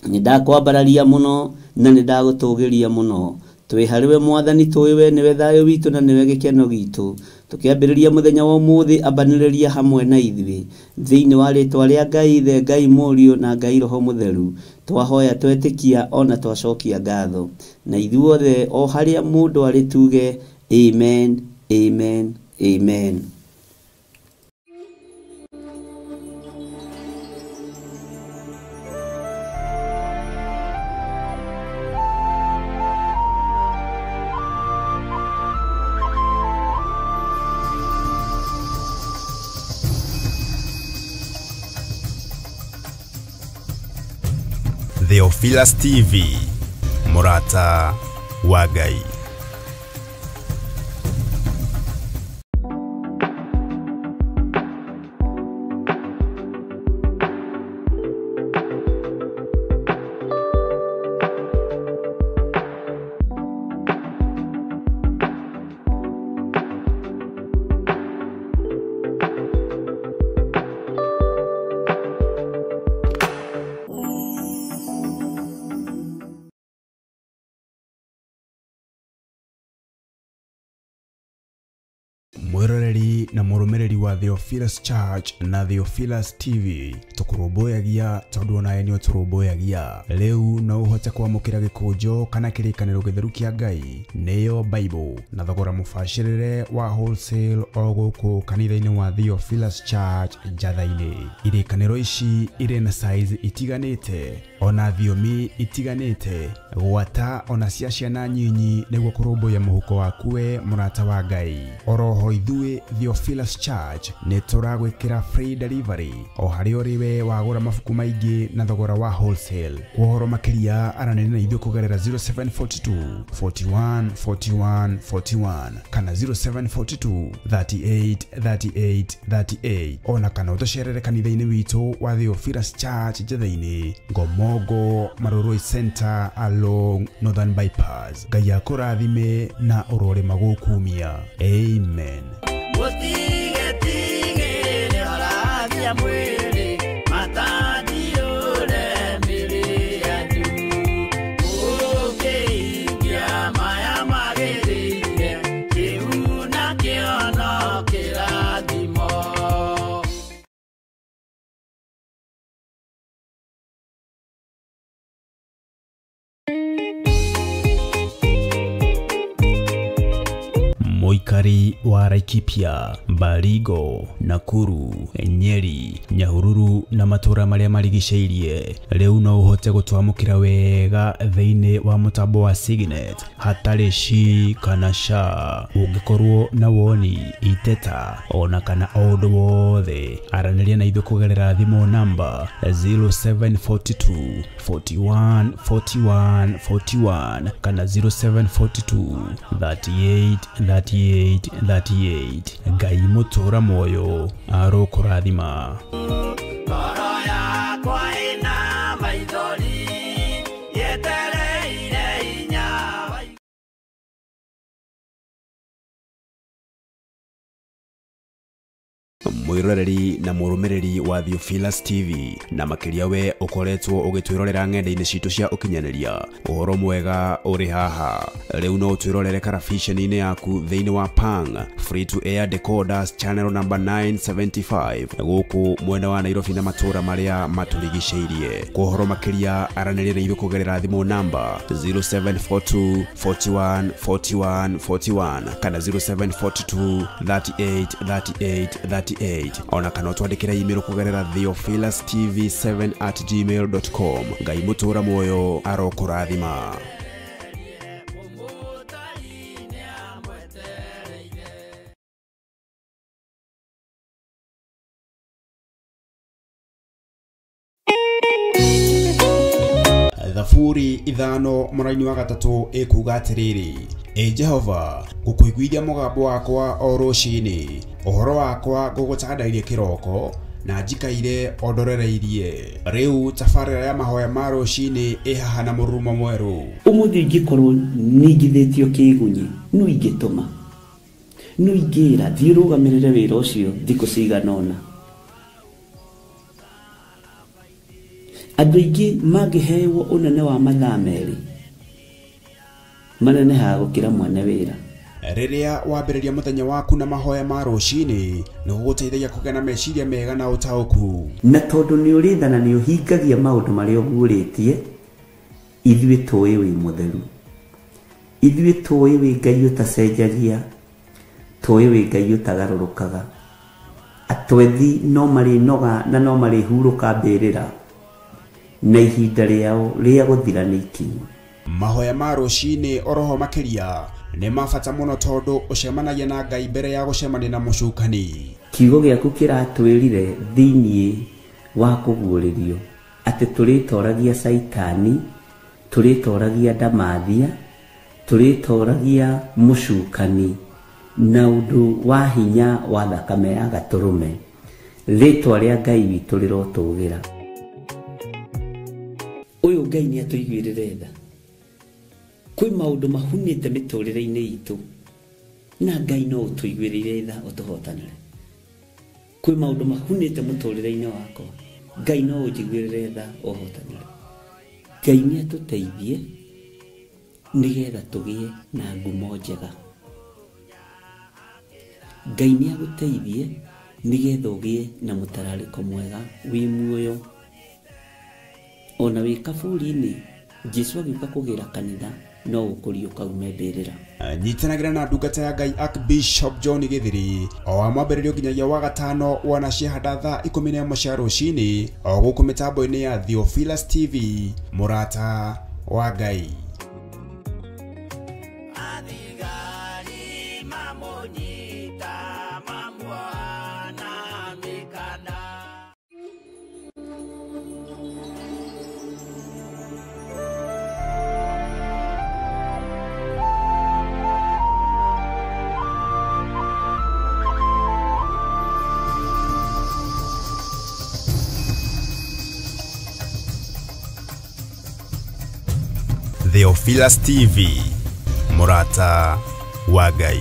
Ni ndakwambararia muno na ni ndagutugiria muno. Twi hariwe Mwathani, twiwe niwe thayo witu na niwe gikeno gitu. Tukiambiriria muthenya wa umuthi ambaniriria hamwe na ithue thiini wa ritwa ria Ngai Ithe, Ngai Murio na Ngai Roho Mutheru. Twahoya twetikia ona twacokia ngatho na ithuothe o haria mundu ari tuge amen, amen, amen. Theophilus TV, Murata wa Ngai. Mwiroreri na murumireri wa Theophilus Church na Theophilus TV tukuruboyagia tondu ona enio turuboyagia leu na uhote kwamukira gikujo kana kirikaniro githeru kia Ngai neyo Bible na thogora mufashirire wa wholesale oguku kanitha-ini wa Theophilus Church Njatha-ini. Irikaniro ici iri na size itiganite ona thiomi itiganite gwata ona cia ciana nyinyi niguo kuruboya muhuko waku we murata wa Ngai. Oroho ithue Theophilus Church ni turagwikira free delivery o hari uriwe wagura mafuku maingi na thogora wa wholesale. Kuhoro makiria aranene na ithue kugerera 0742 41 41 41 kana 0742 38 38 38 ona kana utocerere kanitha-ini witu wa Theophilus Church Njatha-ini Ngomongo Maroroi Center along Northern Bypass. Ngai akurathime na urore magukumia. Amen. Muikari wa Laikipia, Baringo, Nakuru, Nyeri, Nyahururu na matura maria marigiceirie riu no uhote gutwamukira wega thiini wa mutambo wa Signet hatari ci kana sha. Ungikorwo na woni, iteta ona kana undu wothe, araniria na ithu kugerera thimu namba 0742 41 41 41 kana 0742 38 38 38. Ngai mutura moyo arokurathima. Mwiroreri na murumiriri wa Theophilus TV na makiria we ukoretwo ugitwirorera ng'enda-ini citu cia ukinyaniria. Uhoro mwega uri haha. Riu no twirorere karabisheni-ini yaku thiini wa Pang free to air decoders channel number 975 guku mwena wa Nairobi na matura maria maturigiceirie. Kuhoro makiria aranirire ithu kugerera thimu namba 0742 41 41 41 kana 0742 38 38 38 ona kana twandikira email kugerera theophilustv7@gmail.com. Ngai mutura moyo arokurathima. Thaburi ithano muraini wa gatatu ikuga atiriri: Jehova, gukuiguithia mugambo wakwa o rucini, uhoro wakwa gugutandairie kiroko na njikaire ondorereirie. Riu tabarira ya mahoya ma rucini ihaha na murumo mweru. Umuthi ingikorwo ningithitio kigunyi no ingituma no ingira thirugamirire wira ucio thiku ciganona. Andu aingi magihewo unene wa mathaa meri manene ha gukira mwane wira. Riria wambiriria muthenya waku na mahoya ma rucini ni guguteithagia kugena meciria mega na utauku. Na tondu ni urithana ni uhingagia maundu maria uguritie, ithui tuwi wi mutheru, ithui tuwi wi Ngai utacenjagia, tuwi wi Ngai utagarurukaga. Atwethi no mari noga na no mari huruka mbirira na ihinda riao ria guthira ni ikinyu. Mahoya ma rucini oroho makiria ni mabata muno tondu ucemanagia na Ngai mbere ya gucemania na mucukani. Kiugo giaku kiratwirire thiini wa kuguuririo ati turitoragia Saitani, turitoragia Damathia, turitoragia mucukani na undu wa hinya wa thakame ya gaturume. Ritwa ria Ngai witu rirotugira. Uyu Ngai ni atuiguirire tha. Kwi maundu mahunite miturire-ini itu na Ngai no utuiguirire tha utuhotanire. Kwi maundu mahunite muturire-ini wakwa, Ngai no ujiguirire tha uhotanire. Ngai ni atuteithie nigetha tugie na ngumo njega. Ngai ni aguteithie nigetha ugie na mutarariko mwega wi muoyo. Ona wi kaburi-ini Jesu agiuka kugira kanitha no ukurio kaume mbirira. Nyitanagira na ndungata ya Ngai Archbishop John Githiri o amwambiririo nginyagia wa gatano wana ciahanda thaa 11 cia rucini o guku mitambo-ini ya Theophilus TV, murata wa Ngai. Theophilus TV, murata wa Ngai.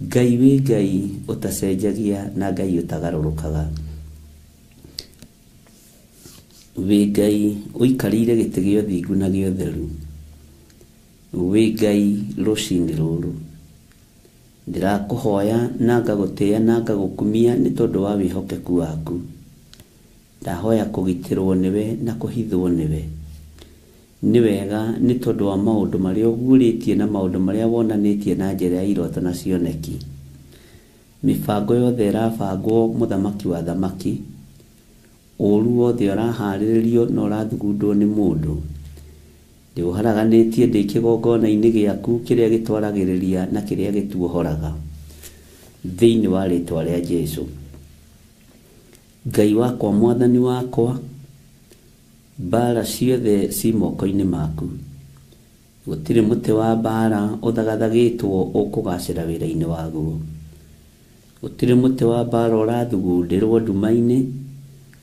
Ngai wĩ Ngai ũtacenjagia na Ngai ũtagarũrũkaga. Wĩ Ngai ũikarĩire gĩtĩ gĩa ũthingu na gĩa ũtheru. Wĩ Ngai rũcinĩ rũrũ. Ndirakũhoya na ngagũtĩĩa na ngagũkumia nĩ tondũ wa wĩhokeku waku. Ndahoya kũgitĩrwo nĩwe na kũhithwo nĩwe. Nĩ wega nĩ tondũ wa maũndũ marĩa ũguũrĩtie na maũndũ marĩa wonanĩtie na njĩra ya iroto na cioneki. Mĩbango yothe ĩrabangwo mũthamaki wa thamaki. Ũũru wothe ũraharĩrĩrio na ũrathugundwo nĩ mũndũ. Ndĩũharaganĩtie ndĩ kĩgongona-inĩ gĩaku kĩrĩa gĩtwaragĩrĩria na kĩrĩa gĩtuohoraga. Thĩinĩ wa rĩĩtwa rĩa Jesũ. Ngai wakwa mwathani wakwa, mbara ciothe ci moko-inĩ maku. Gũtirĩ mũtĩ wa mbara ũthagathagĩtwo ũkũgacĩra wĩra-inĩ waguo. Gũtirĩ mũtĩ wa mbara ũrathugundĩrwo nduma-inĩ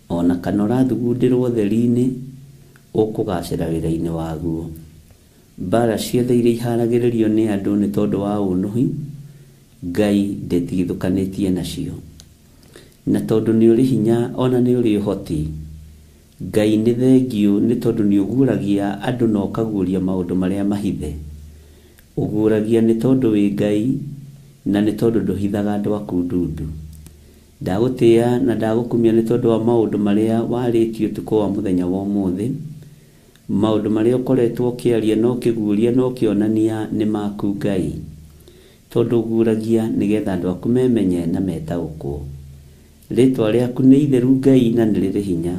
ona kana ũrathugundĩrwo ũtheri-inĩ ũkũgacĩra wĩra-inĩ waguo. Mbara ciothe iria iharagĩrĩrio nĩ andũ nĩ tondũ wa ũnũhi, Ngai ndĩtigithũkanĩtie nacio. Na tondũ nĩ ũrĩ hinya ona nĩ ũrĩ ũhoti, Ngai nĩ thengiũ nĩ tondũ nĩ ũguũragia andũ na ũkaguũria maũndũ marĩa mahithe. Ũguũragia nĩ tondũ wĩ Ngai na nĩ tondũ ndũhithaga andũ aku ndundu. Ndagũtĩĩa na ndagũkumia nĩ tondũ wa maũndũ marĩa warĩtie ũtukũ wa mũthenya wa ũmũthĩ. Maũndũ marĩa ũkoretwo ũkĩaria na ũkĩguũria na ũkĩonania nĩ maku Ngai. Tondũ ũguũragia nĩgetha andũ aku memenye na metaũkwo. Rĩĩtwa rĩaku nĩ itheru Ngai na nĩ rĩrĩ hinya.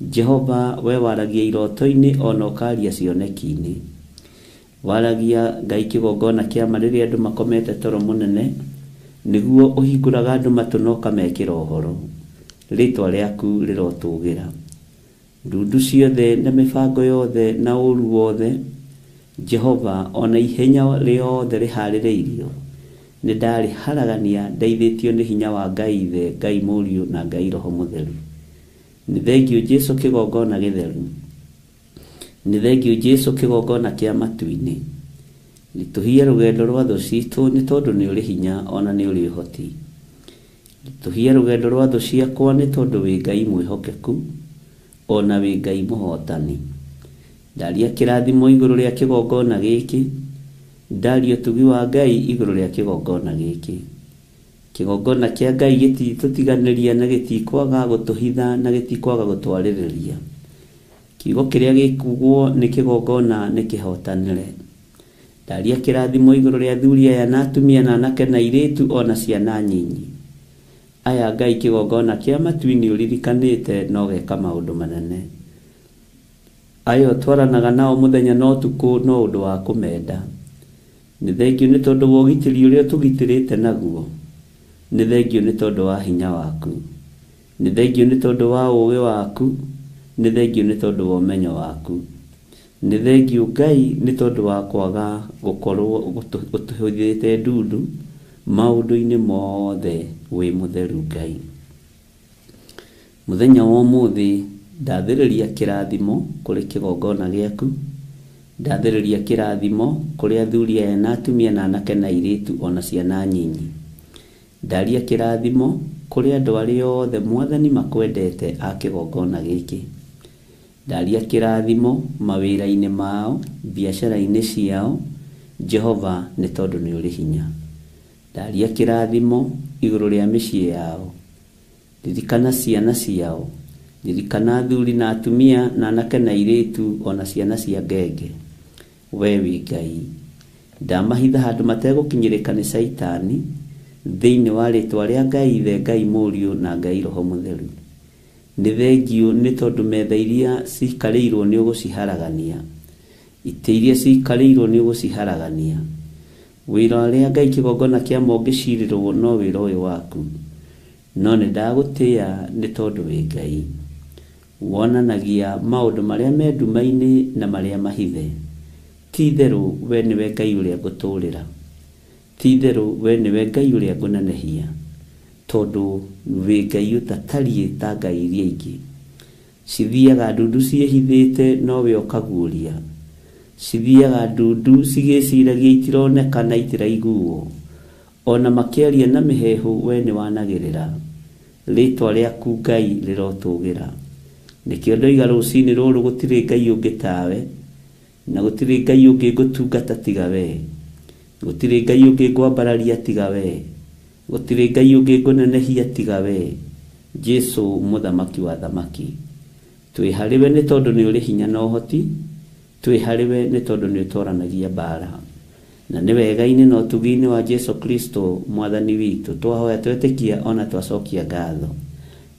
Jehova, we waragia iroto-inĩ ona ũkaria cioneki-inĩ. Waragia Ngai kĩgongona kĩa ma rĩrĩa andũ makomete toro mũnene, nĩguo ũhingũraga andũ matũ na ũkamekĩra ũhoro. Rĩĩtwa rĩaku rĩrotũũgĩra. Ndundu ciothe na mĩbango yothe na ũũru wothe, Jehova, ona ihenya rĩothe rĩharĩrĩirio, nĩ ndarĩharagania ndeithĩtio nĩ hinya wa Ngai Ithe, Ngai Mũriũ na Ngai Roho Mũtheru. Nĩ thengiũ Jesũ kĩgongona gĩtheru. Nĩ thengiũ Jesũ kĩgongona kĩa matu-inĩ. Rĩtũhie rũgendo rwa thũ citũ nĩ tondũ nĩ ũrĩ hinya ona nĩ ũrĩ ũhoti. Rĩtũhie rũgendo rwa thũ ciakwa nĩ tondũ wĩ Ngai mwĩhokeku ona wĩ Ngai mũhotani. Ndaria kĩrathimo igũrũ rĩa kĩgongona gĩkĩ. Ndaria ũtugi wa Ngai igũrũ rĩa kĩgongona gĩkĩ. Kĩgongona kĩa Ngai gĩtitũtiganĩria na gĩtikwaga gũtũhitha na gĩtikwaga gũtwarĩrĩria. Kiugo kĩrĩa gĩkugwo nĩ kĩgongona nĩ kĩhotanĩre. Ndaria kĩrathimo igũrũ rĩa athuri aya na atumia na anake na airĩtu ona ciana nyinyi. Aya Ngai kĩgongona kĩa matu-inĩ ũririkanĩte na ũgeka maũndũ manene. Aya ũtwaranaga nao mũthenya na ũtukũ no ũndũ wa kũmenda. Nĩ thengiũ nĩ tondũ wa ũgitĩri ũrĩa ũtũgitĩrĩte naguo. Nĩ thengiũ nĩ tondũ wa hinya waku. Nĩ thengiũ nĩ tondũ wa ũũgĩ waku. Nĩ thengiũ nĩ tondũ wa ũmenyo waku. Nĩ thengiũ Ngai nĩ tondũ wa kwaga gũkorwo ũtũhũthĩte ndundu maũndũ-inĩ mothe wĩ mũtheru Ngai. Mũthenya wa ũmũthĩ ndathĩrĩria kĩrathimo kũrĩ kĩgongona gĩaku. Ndathĩrĩria kĩrathimo kũrĩ athuri aya na atumia na anake na airĩtu ona ciana nyinyi. Ndaria kĩrathimo kũrĩ andũ arĩa othe Mwathani makwendete a kĩgongona gĩkĩ. Ndaria kĩrathimo mawĩra-inĩ mao, biacara-inĩ ciao, Jehova, nĩ tondũ nĩ ũrĩ hinya. Ndaria kĩrathimo igũrũ rĩa mĩciĩ yao. Ririkana ciana ciao. Ririkana athuri na atumia na anake na airĩtu ona ciana cia ngenge. We wĩ Ngai. Ndamahitha handũ mategũkinyĩrĩka nĩ Saitani thĩinĩ wa rĩĩtwa rĩa Ngai Ithe, Ngai Mũriũ na Ngai Roho Mũtheru. Nĩ thengiũ nĩ tondũ metha iria cikarĩirwo nĩ ũgũciharagania. Itĩ iria cikarĩirwo nĩ ũgũciharagania. Wĩra ũrĩa Ngai kĩgongona kĩa mo ũngĩcirĩrwo no wĩra ũyũ waku. No nĩ ndagũtĩĩa nĩ tondũ wĩ Ngai. Wonanagia maũndũ marĩa me nduma-inĩ na marĩa mahithe. Ti-itherũ we nĩwe Ngai ũrĩa ngũtũũrĩra. Ti-itherũ we nĩwe Ngai ũrĩa ngũnenehia. Tondũ wĩ Ngai ũtatariĩ ta ngai iria ingĩ. Cithiaga ndundu ciĩhithĩte no we ũkaguũria. Cithiaga ndundu cigĩciragia itironeka na itiraiguo. ona makĩaria na mĩhehu we nĩ wanagĩrĩra, rĩtwa rĩaku Ngai rĩrotũgĩra. Nĩkĩo ndoiga rũcinĩ rũrũ gũtirĩ Ngai ũngĩ tawe, na gũtirĩ Ngai ũngĩ ngũtungata tiga we, gũtirĩ Ngai ũngĩ ngwambararia tiga we, gũtirĩ Ngai ũngĩ ngũnenehia tiga we, Jesu mũthamaki wa thamaki. Twĩ harĩwe nĩ tondũ nĩ ũrĩ hinya na ũhoti, twĩ harĩwe nĩ tondũ nĩ ũtwaranagia mbara, na nĩ wega-inĩ na ũtugi-inĩ wa Jesu Kristo mwathani witũ twahoya twetĩkia ona twacokia ngatho,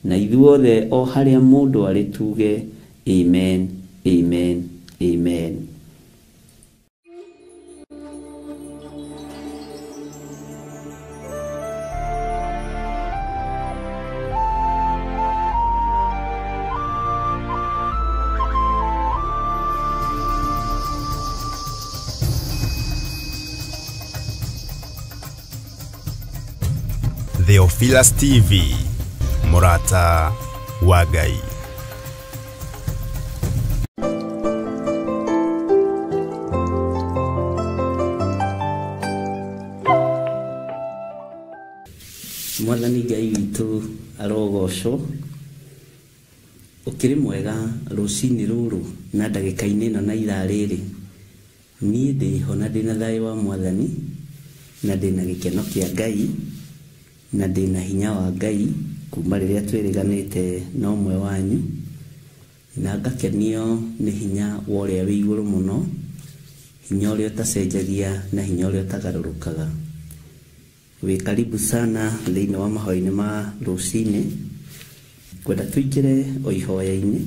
na ithuothe o harĩa mũndũ arĩ tuge amen, amen, amen. Theophilus TV, Murata wa Ngai. Mwathani Ngai witũ arogocwo, ũkĩrĩ mwega rũcinĩ rũrũ na ndagĩka-inĩ ĩno na ithaa rĩrĩ. Niĩ ndĩho na ndĩna thayũ wa Mwathani, na ndĩna gĩkeno kĩa Ngai, na ndĩna hinya wa Ngai kuma rĩrĩa twĩrĩganĩte na ũmwe wanyu, na ngakenio nĩ hinya wa ũrĩa wĩ igũrũ mũno, hinya ũrĩa ũtacenjagia na hinya ũrĩa ũtagarũrũkaga. Wĩ karibu sana thĩinĩ wa mahoya-inĩ ma rũcinĩ. Kwenda tũingĩre o ihoya-inĩ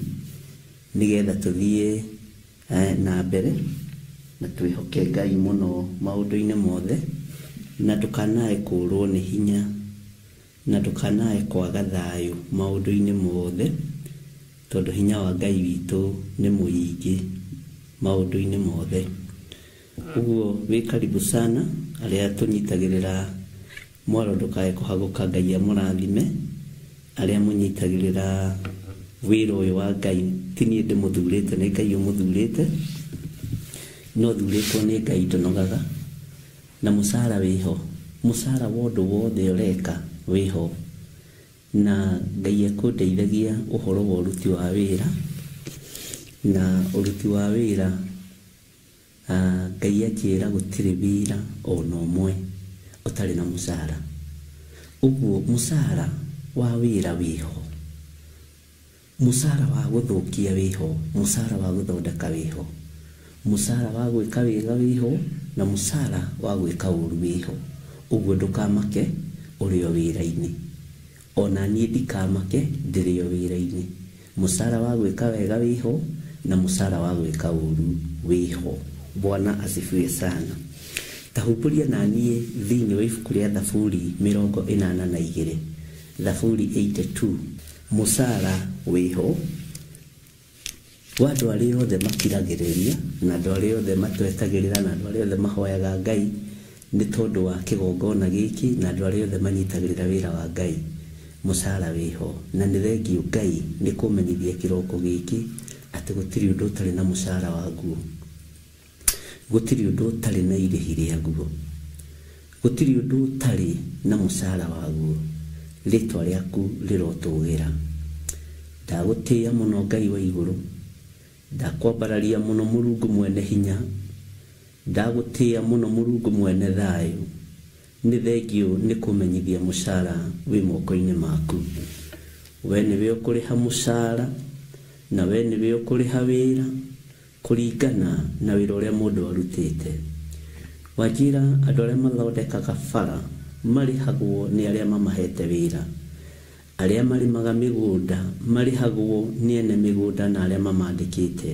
nĩgetha tũthiĩ na mbere na twĩhoke Ngai mũno maũndũ-inĩ mothe, na ndũkanae kũrwo nĩ hinya, na ndũkanae kwaga thayũ maũndũ-inĩ mothe, tondũ hinya wa Ngai witũ nĩ mũingĩ maũndũ-inĩ mothe. Ũguo wĩ karibu sana arĩa tũnyitagĩrĩra mwaro ndũkae kũhagũka, Ngai amũrathime. Arĩa mũnyitagĩrĩra wĩra ũyũ wa Ngai, ti niĩ ndĩmũthurĩte, nĩ Ngai ũmũthurĩte, no thurĩtwo nĩ Ngai ndũnogaga, na mũcara wĩho, mũcara wa ũndũ wothe ũreka wĩho, na Ngai akũndeithagia ũhoro wa ũruti wa wĩra, na ũruti wa wĩra Ngai anjĩra gũtirĩ wĩra ona ũmwe ũtarĩ na mũcara. Ũguo mũcara wa wĩra wĩho, mũcara wa gũthũkia wĩho, mũcara wa gũthondeka wĩho, mũcara wa gwĩka wĩra wĩho, na mũcara wa gwĩka ũru wĩho. Ũguo ndũkamake ũrĩ o wĩra-inĩ, ona niĩ ndikamake ndĩrĩ o wĩra-inĩ. Mũcara wa gwĩka wega wĩho, na mũcara wa gwĩka ũru wĩho. Bwana asifiwe sana. Tahumburia na niĩ thĩinĩ wa ibuku rĩa Thaburi 82, Thaburi 82. Mũcara wĩho wa andũ arĩa othe makiragĩrĩria, na andũ arĩa othe matwetagĩrĩra, na andũ arĩa othe mahoyaga Ngai nĩ tondũ wa kĩgongona gĩkĩ, na andũ arĩa othe manyitagĩrĩra wĩra wa Ngai. Mũcara wĩho, na nĩ thengiũ Ngai nĩ kũmenyithia kĩroko gĩkĩ atĩ gũtirĩ ũndũ ũtarĩ na mũcara waguo, gũtirĩ ũndũ ũtarĩ na irĩhi rĩaguo, gũtirĩ ũndũ ũtarĩ na mũcara waguo. Rĩtwa rĩaku rĩrotũgĩra. Ndagũtĩĩa mũno Ngai wa igũrũ, ndakwambararia mũno Mũrungu mwene hinya, ndagũtĩĩa mũno Mũrungu mwene thayũ. Nĩ thengiũ nĩ kũmenyithia mũcara wĩ moko-inĩ maku. We nĩwe ũkũrĩha mũcara, na we nĩwe ũkũrĩha wĩra kũringana na wĩra ũrĩa mũndũ arutĩte. Wanjĩra andũ arĩa mathondekaga bara marĩhagwo nĩ arĩa mamahete wĩra, arĩa marĩmaga mĩgũnda marĩhagwo nĩ ene mĩgũnda na arĩa mamandĩkĩte,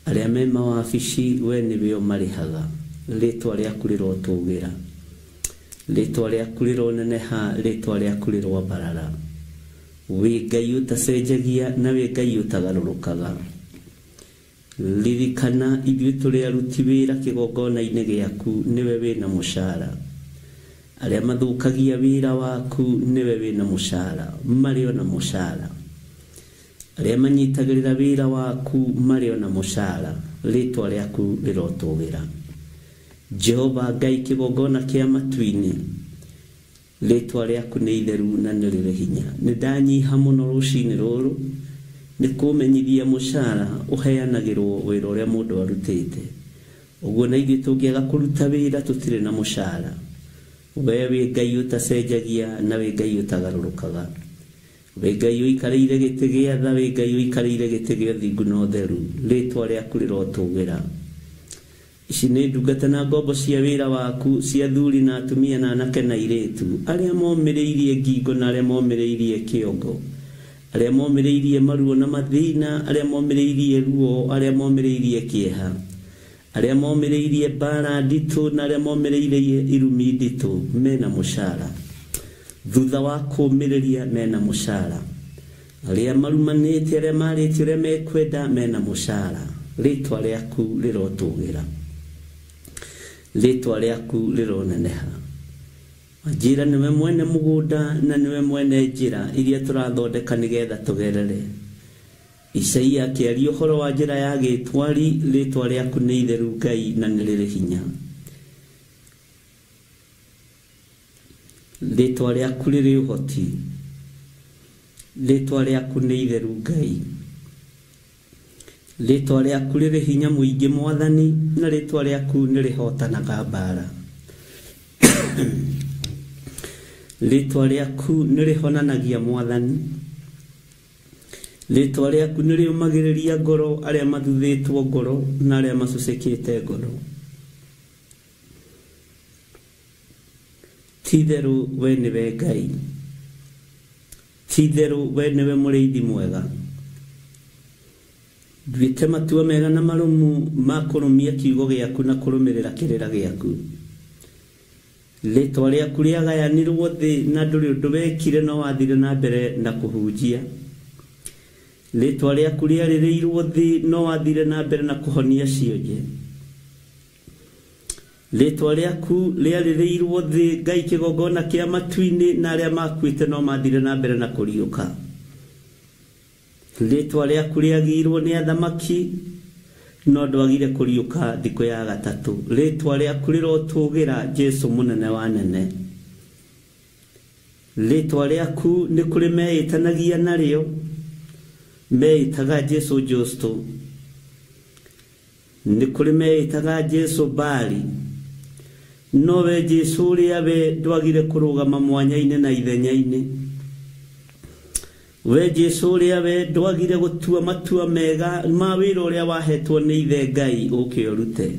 arĩa me mawabici we nĩwe ũmarĩhaga. Rĩtwa rĩaku rĩrotũgĩra, rĩtwa rĩaku rĩroneneha, rĩtwa rĩaku rĩrwambarara. Wĩ Ngai ũtacenjagia na wĩ Ngai ũtagarũrũkaga. Ririkana ithuĩ tũrĩ aruti wĩra kĩgongona-inĩ gĩaku, nĩwe wĩna mũcara. Arĩa mathũkagia wĩra waku nĩwe wĩna mũcara, marĩ o na mũcara. Arĩa manyitagĩrĩra wĩra waku marĩ o na mũcara. Rĩtwa rĩaku rĩrotũgĩra. Jehova Ngai kĩgongona kĩa matu-inĩ, Rĩtwa rĩaku nĩ itheru na nĩ rĩrĩ hinya. Nĩ ndanyiha mũno rũcinĩ rũrũ nĩ kũmenyithia mũcara ũheanagĩrwo wĩra ũrĩa mũndũ arutĩte. Ũguo na ithuĩ tũngĩaga kũruta wĩra tũtirĩ na mũcara. Wee wĩ Ngai ũtacenjagia na wĩ Ngai ũtagarũrũkaga. Wĩ Ngai ũikarĩire gĩtĩ gĩa tha, wĩ Ngai ũikarĩire gĩtĩ gĩa ũthingu na ũtheru. Rĩtwa rĩaku rĩrotũgĩra. Ici nĩ ndungata na ngombo cia wĩra waku, cia athuri na atumia na anake na airĩtu, arĩa momĩrĩirie ngingo na arĩa momĩrĩirie kĩongo, arĩa momĩrĩirie maruo na mathĩna, arĩa momĩrĩirie ruo, arĩa momĩrĩirie kĩeha, arĩa momĩrĩirie mbara nditũ na arĩa momĩrĩirie irumi nditũ, mena mũcara. Thutha wa kũũmĩrĩria mena mũcara. Arĩa marumanĩte, arĩa marĩtie ũrĩa mekwenda mena mũcara. Rĩtwa rĩaku rĩrotũgĩra. Rĩtwa rĩaku rĩroneneha. Njĩra nĩwe mwene mũgũnda na nĩwe mwene njĩra iria tũrathondeka nĩgetha tũgerere. Isaia akĩaria ũhoro wa njĩra ya gĩtwari. Rĩtwa rĩaku nĩ itheru Ngai na nĩ rĩrĩ hinya. Rĩtwa rĩaku rĩrĩ ũhoti. Rĩtwa rĩaku nĩ itheru Ngai. Rĩtwa rĩaku rĩrĩ hinya mũingĩ Mwathani, na rĩtwa rĩaku nĩ rĩhotanaga mbara. Rĩtwa rĩaku nĩ rĩhonanagia Mwathani. Rĩtwa rĩaku nĩ rĩũmagĩrĩria ngoro arĩa mathuthĩtwo ngoro na arĩa macucĩkĩte ngoro. Ti-itherũ we nĩwe Ngai. Ti-itherũ we nĩwe mũrĩithi mwega. Nduĩte matua mega na marũmu ma kũrũmia kiugo gĩaku na kũrũmĩrĩra kĩrĩra gĩaku. Rĩtwa rĩaku rĩagayanirwo thĩ na ndũrĩ ũndũ wekire no wathire na mbere na kũhunjia. Rĩtwa rĩaku rĩarĩrĩirwo thĩ no wathire na mbere na kũhonia cionje. Rĩtwa rĩaku rĩarĩrĩirwo thĩ Ngai kĩgongona kĩa matu-inĩ na arĩa makuĩte no mathire na mbere na kũriũka. Rĩtwa rĩaku rĩagĩirwo nĩ athamaki no ndwagire kũriũka thikũ ya gatatũ. Rĩtwa rĩaku rĩrotũgĩra Jesũ mũnene wa nene. Rĩtwa rĩaku nĩ kũrĩ meĩtanagia narĩo, meĩtaga Jesũ Justo, nĩ kũrĩ meĩtaga Jesũ Bali, no we Jesũ ũrĩa we ndwagire kũrũgama mwanya-inĩ na ithenya-inĩ. We Jesũ ũrĩa we ndwagire gũtua matua mega ma wĩra ũrĩa wahetwo nĩ ithe Ngai ũke ũrute.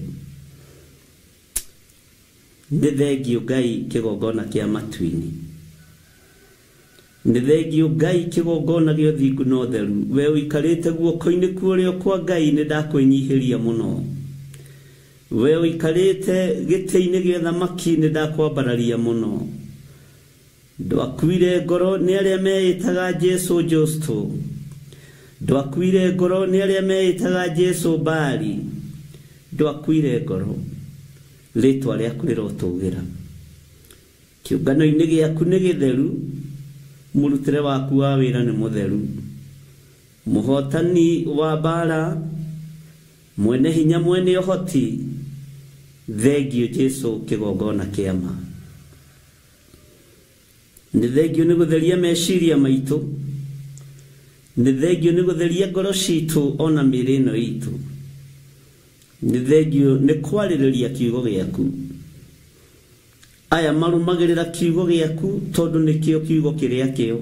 Nĩ thengio Ngai kĩgongona kĩa matu-inĩ. Nĩ thengio Ngai kĩgongona gĩa ũthingu na ũtheru. We ũikarĩte guoko-inĩ kuorĩo kwa Ngai nĩ ndakwĩnyihĩria mũno. We ũikarĩte gĩtĩ-inĩ gĩa thamaki nĩ ndakwambararia mũno. Ndwakuire ngoro nĩ arĩa meĩtaga Jesũ Justo. Ndwakuire ngoro nĩ arĩa meĩtaga Jesũ Bali. Ndwakuire ngoro. Rĩtwa rĩaku rĩrotũgĩra. Kĩũngano-inĩ gĩaku nĩ gĩtheru. Mũrutĩre waku wa wĩra nĩ mũtheru. Mũhotani wa mbara, mwene hinya mwene ũhoti, thengio Jesũ kĩgongona kĩa ma. Nĩ thengio nĩ gũtheria meciria maitũ. Nĩ thengio nĩ gũtheria ngoro citũ ona mĩĩrĩ ĩno itũ. Nĩ thengio nĩ kwarĩrĩria kiugo gĩaku. Aya marũmagĩrĩra kiugo gĩaku tondũ nĩkĩo kiugo kĩrĩa kĩo.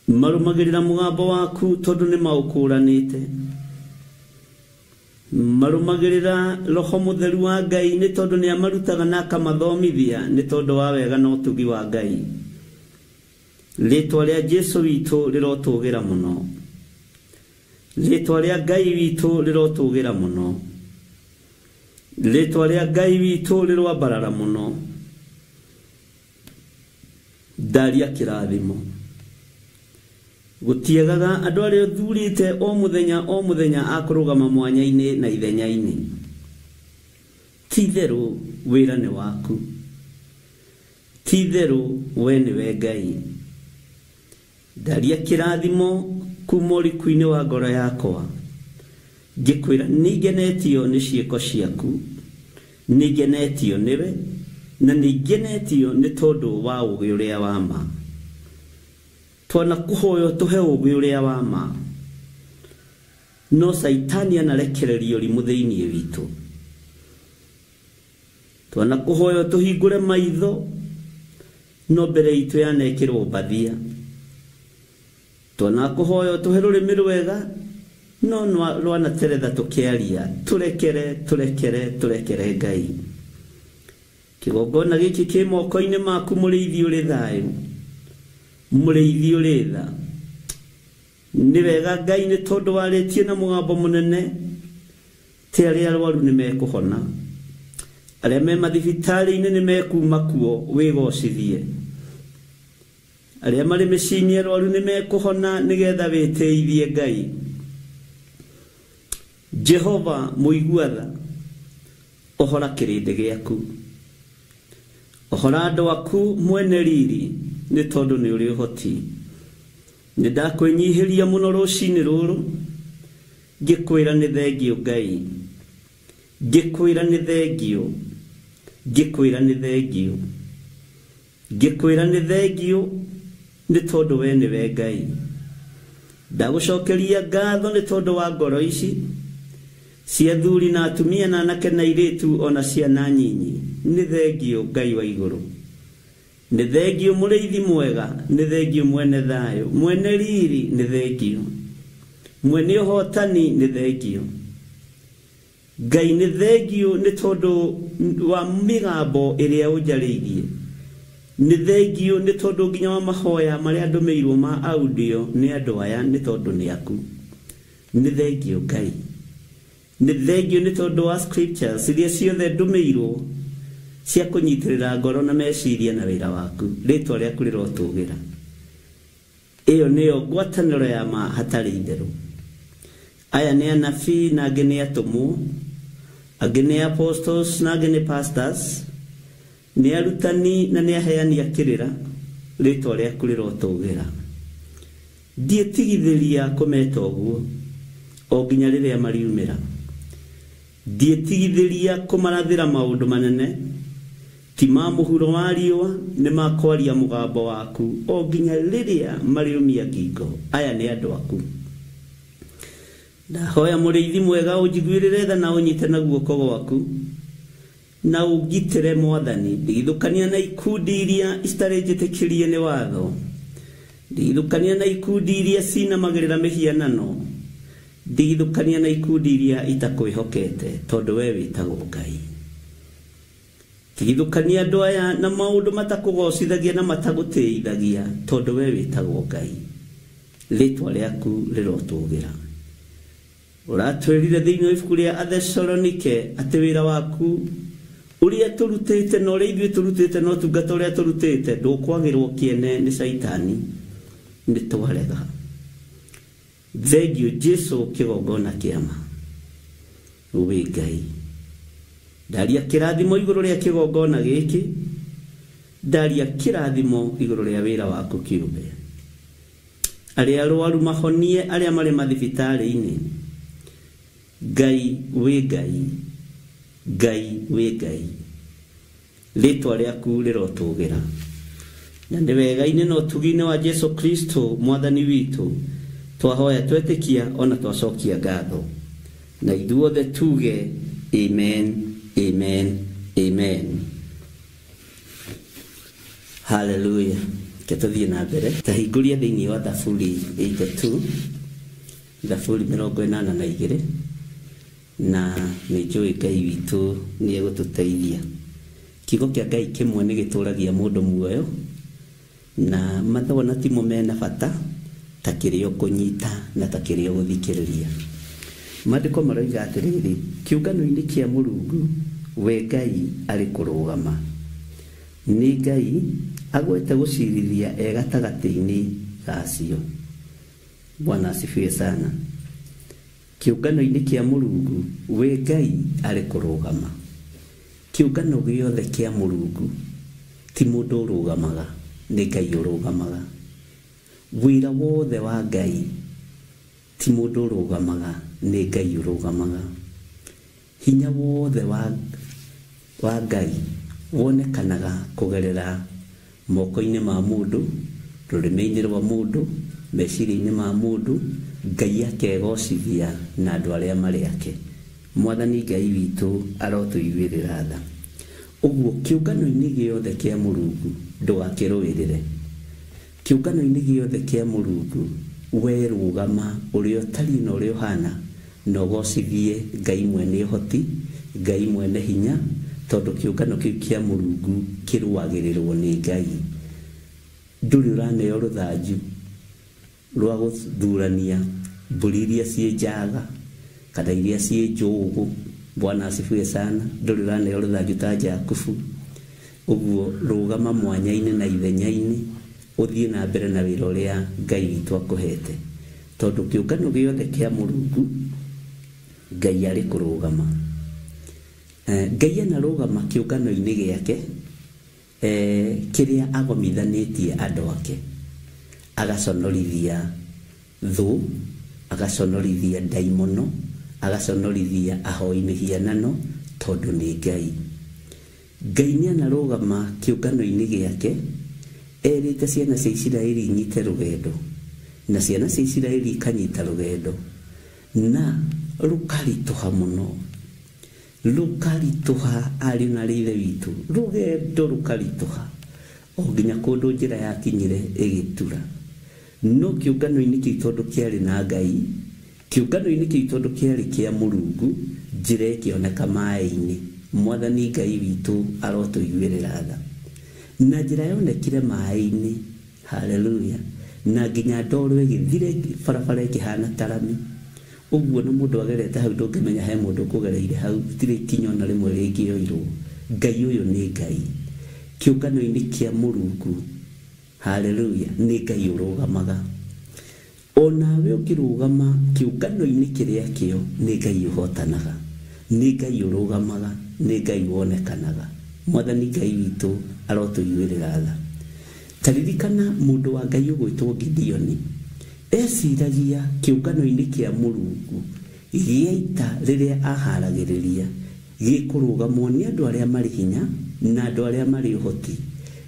Marũmagĩrĩra mũgambo waku tondũ nĩ maũkũranĩte. Marũmagĩrĩra Roho Mũtheru wa Ngai nĩ tondũ nĩ amarutaga na akamathomithia nĩ tondũ wa wega na ũtugi wa Ngai. Rĩtwa rĩa Jesũ witũ rĩrotũgĩra mũno. Rĩtwa rĩa Ngai witũ rĩrotũgĩra mũno. Rĩtwa rĩa Ngai witũ rĩrwambarara mũno. Ndaria kĩrathimo. Gũtiagaga andũ arĩa ũthurĩte o mũthenya akũrũgama mwanya-inĩ na ithenya-inĩ. Ti-itherũ wĩra nĩ waku. Ti-itherũ we nĩwe Ngai. Ndaria kĩrathimo kuma ũriku-inĩ wa ngoro yakwa. Ngĩkwĩra nĩngenetio nĩ ciĩko ciaku. Nĩngenetio nĩwe na nigenetio nĩ tondũ wa ũũgĩ ũrĩa wa ma. Twanakuhoyo tũhe ũũgĩ ũrĩa wa ma, no Saitani anarekereria ũrimũ thĩinĩ witũ. Twanakuhoyo tũhingũre maitho, no mbere itũ yanekĩrwo mbathia. Twanakuhoyo tũhe rũrĩmĩ rwega, no rwanateretha tũkĩaria. Tũrekere Ngai. Kĩgongona gĩkĩ kĩ moko-inĩ maku, mũrĩithi ũrĩ thayũ, mũrĩithi ũrĩ tha. Nĩ wega Ngai, nĩ tondũ warĩtie na mũgambo mũnene, te arĩa arwaru nĩ mekũhona, arĩa me mathibitarĩ-inĩ nĩ mekuma kuo, wĩgocithie. Arĩa marĩ mĩciĩ-inĩ arwaru nĩ mekũhona, nĩgetha wĩtĩithie Ngai. Jehova mũigua-tha, ohora kĩrĩndĩ gĩaku, ohora andũ aku mwene riri, nĩ tondũ nĩ ũrĩ ũhoti. Nĩ ndakwĩnyihĩria mũno rũcinĩ rũrũ, ngĩkwĩra nĩ thengio Ngai, ngĩkwĩra nĩ thengio, ngĩkwĩra nĩ thengio, ngĩkwĩra nĩ thengio, nĩ tondũ we nĩwe Ngai. Ndagũcokeria ngatho nĩ tondũ wa ngoro ici cia athuri na atumia na anake na airĩtu ona ciana nyinyi. Nĩ thengio Ngai wa igũrũ, nĩ thengio mũrĩithi mwega, nĩ thengio mwene thayũ, mwene riri, nĩ thengio mwene ũhotani, nĩ thengio Ngai. Nĩ thengio nĩ tondũ wa mĩgambo ĩrĩa ũnjarĩirie. Nĩ thengio nĩ tondũ nginya wa mahoya marĩa ndũmĩirwo ma audio nĩ andũ aya, nĩ tondũ nĩ aku. Nĩ thengio Ngai. Nĩ thengio nĩ tondũ wa scriptures iria ciothe ndũmĩirwo cia kũnyitĩrĩra ngoro na meciria na wĩra waku. Rĩtwa rĩaku rĩrotũgĩra. Ĩyo nĩyo ngwatanĩro ya ma hatarĩ itherũ. Aya nĩ anabii, na angĩ nĩ atũmwo, angĩ nĩ apostles, na angĩ nĩ pastors, nĩ arutani na nĩ aheani a kĩrĩra. Rĩtwa rĩaku rĩrotũgĩra. Ndiĩtigithĩria kũmeta ũguo o nginya rĩrĩa mariumĩra. Ndiĩtigithĩria kũmarathĩra maũndũ manene, ti ma mũhuro wa riũa, nĩ makwaria mũgambo waku o nginya rĩrĩa mariumia ngingo. Aya nĩ andũ aku. Ndahoya mũrĩithi mwega, ũnjiguĩrĩre tha na ũnyite na guoko gwaku, na ũngitĩre Mwathani. Ndigithũkania na ikundi iria citarĩ njĩtĩkĩrie nĩ watho, ndigithũkania na ikundi iria cinamagĩrĩra mĩhianano, ndigithũkania na ikundi iria itakwĩhokete, tondũ we wĩtagwo Ngai. Ndigithũkania andũ aya na maũndũ matakũgocithagia na matagũtĩithagia, tondũ we wĩtagwo Ngai. Rĩtwa rĩaku rĩrotũgĩra. Ũratwĩrire thĩinĩ wa ibuku rĩa Athesalonike atĩ wĩra waku ũrĩa tũrutĩte na ũrĩa ithuĩ tũrutĩte na ũtungata ũrĩa tũrutĩte ndũkwagĩrwo kĩene nĩ Saitani, nĩ twarega. Thengio Jesu kĩgongona kĩa ma, wĩ Ngai. Ndaria kĩrathimo igũrũ rĩa kĩgongona gĩkĩ, ndaria kĩrathimo igũrũ rĩa wĩra waku kĩũmbe. Arĩa arwaru mahonie, arĩa marĩ mathibitarĩ-inĩ. Ngai wĩ Ngai, Ngai wĩ Ngai. Rĩtwa rĩaku rĩrotũgĩra. Na nĩ wega-inĩ na ũtugi-inĩ wa Jesu Kristo Mwathani witũ twahoya twetĩkia ona twacokia ngatho, na ithuothe tuge amen, amen, amen. Hallelujah. Ketũthiĩ na mbere. Tahingũria thĩinĩ wa Thaburi 82, Thaburi 82, na nĩ njũĩ Ngai witũ nĩ egũtũteithia. Kiugo kĩa Ngai kĩmwe nĩ gĩtũragia mũndũ muoyo, na mathona timo mena bata ta kĩrĩa kũnyita na ta kĩrĩa gũthikĩrĩria. Maandĩko maroiga atĩrĩrĩ, kĩũngano-inĩ kĩa Mũrungu we Ngai arĩ kũrũgama. Nĩ Ngai agwete gũcirithia gatagatĩ-inĩ gacio. Bwana asifiwe sana. Kĩũngano-inĩ kĩa Mũrungu we Ngai arĩ kũrũgama. Kĩũngano gĩothe kĩa Mũrungu ti mũndũ ũrũgamaga, nĩ Ngai ũrũgamaga. Wĩra wothe wa Ngai ti mũndũ ũrũgamaga, nĩ Ngai ũrũgamaga. Hinya wothe wa Ngai wonekanaga kugerera moko-inĩ ma mũndũ, rũrĩmĩ-inĩ rwa mũndũ, meciria-inĩ ma mũndũ, Ngai akegocithia na andũ arĩa marĩ ake. Mwathani Ngai witũ arotũiguĩrĩra tha. Ũguo kĩũngano-inĩ gĩothe kĩa Mũrungu ndũgakĩrũĩrĩre. Kĩũngano-inĩ gĩothe kĩa Mũrungu we rũgama ũrĩa ũtariĩ na ũrĩa ũhana, na ũgocithie Ngai mwene ũhoti, Ngai mwene hinya, tondũ kĩũngano kĩu kĩa Mũrungu kĩrũagĩrĩrwo nĩ Ngai. Ndũrĩ ũraneo rũthanju rwa gũthurania mbũri iria ciĩ njaga kana iria ciĩ njũgũ. Bwana asifiwe sana. Ndũrĩ ũraneo rũthanju ta Jakubu. Ũguo rũgama mwanya-inĩ na ithenya-inĩ, ũthiĩ na mbere na wĩra ũrĩa Ngai witũ akũhete, tondũ kĩũngano gĩothe kĩa Mũrungu Ngai arĩ kũrũgama. Ngai anarũgama kĩũngano-inĩ gĩake kĩrĩa agomithanĩtie andũ ake, agaconorithia thũ, agaconorithia ndaimono, agaconorithia ahoi mĩhianano, tondũ nĩ Ngai. Ngai nĩ anarũgama kĩũngano-inĩ gĩake erĩte ciana cia Isiraeli inyite rũgendo, na ciana cia Isiraeli ikanyita rũgendo, na rũkaritũha mũno, rũkaritũha ariũ na aarĩ a Ithe witũ, rũgendo rũkaritũha o nginya kũndũ njĩra yakinyire ĩgĩtura. No kĩũngano-inĩ kĩu tondũ kĩarĩ na Ngai, kĩũngano-inĩ kĩu tondũ kĩarĩ kĩa Mũrungu, njĩra ĩkĩoneka maĩ-inĩ. Mwathani Ngai witũ arotũiguĩrĩra tha. Na njĩra yonekire maĩ-inĩ, haleluya, na nginya ndoro ĩgĩthire, barabara ĩkĩhana tarami. Ũguo na mũndũ agerete hau ndũngĩmenya he mũndũ ũkũgereire hau, gũtirĩ ikinya ona rĩmwe rĩngĩoirwo. Ngai ũyũ nĩ Ngai. Kĩũngano-inĩ kĩa Mũrungu, haleluya, nĩ Ngai ũrũgamaga. Onawe ũkĩrũgama kĩũngano-inĩ kĩrĩa kĩo, nĩ Ngai ũhotanaga, nĩ Ngai ũrũgamaga, nĩ Ngai wonekanaga. Mwathani Ngai witũ arotũiguĩrĩra tha. Taririkana mũndũ wa Ngai ũgwĩtwo Gideoni eciragia kĩũngano-inĩ kĩa Mũrungu gĩa ita rĩrĩa aharagĩrĩria gĩkũrũgamwo nĩ andũ arĩa marĩ hinya na andũ arĩa marĩ ũhoti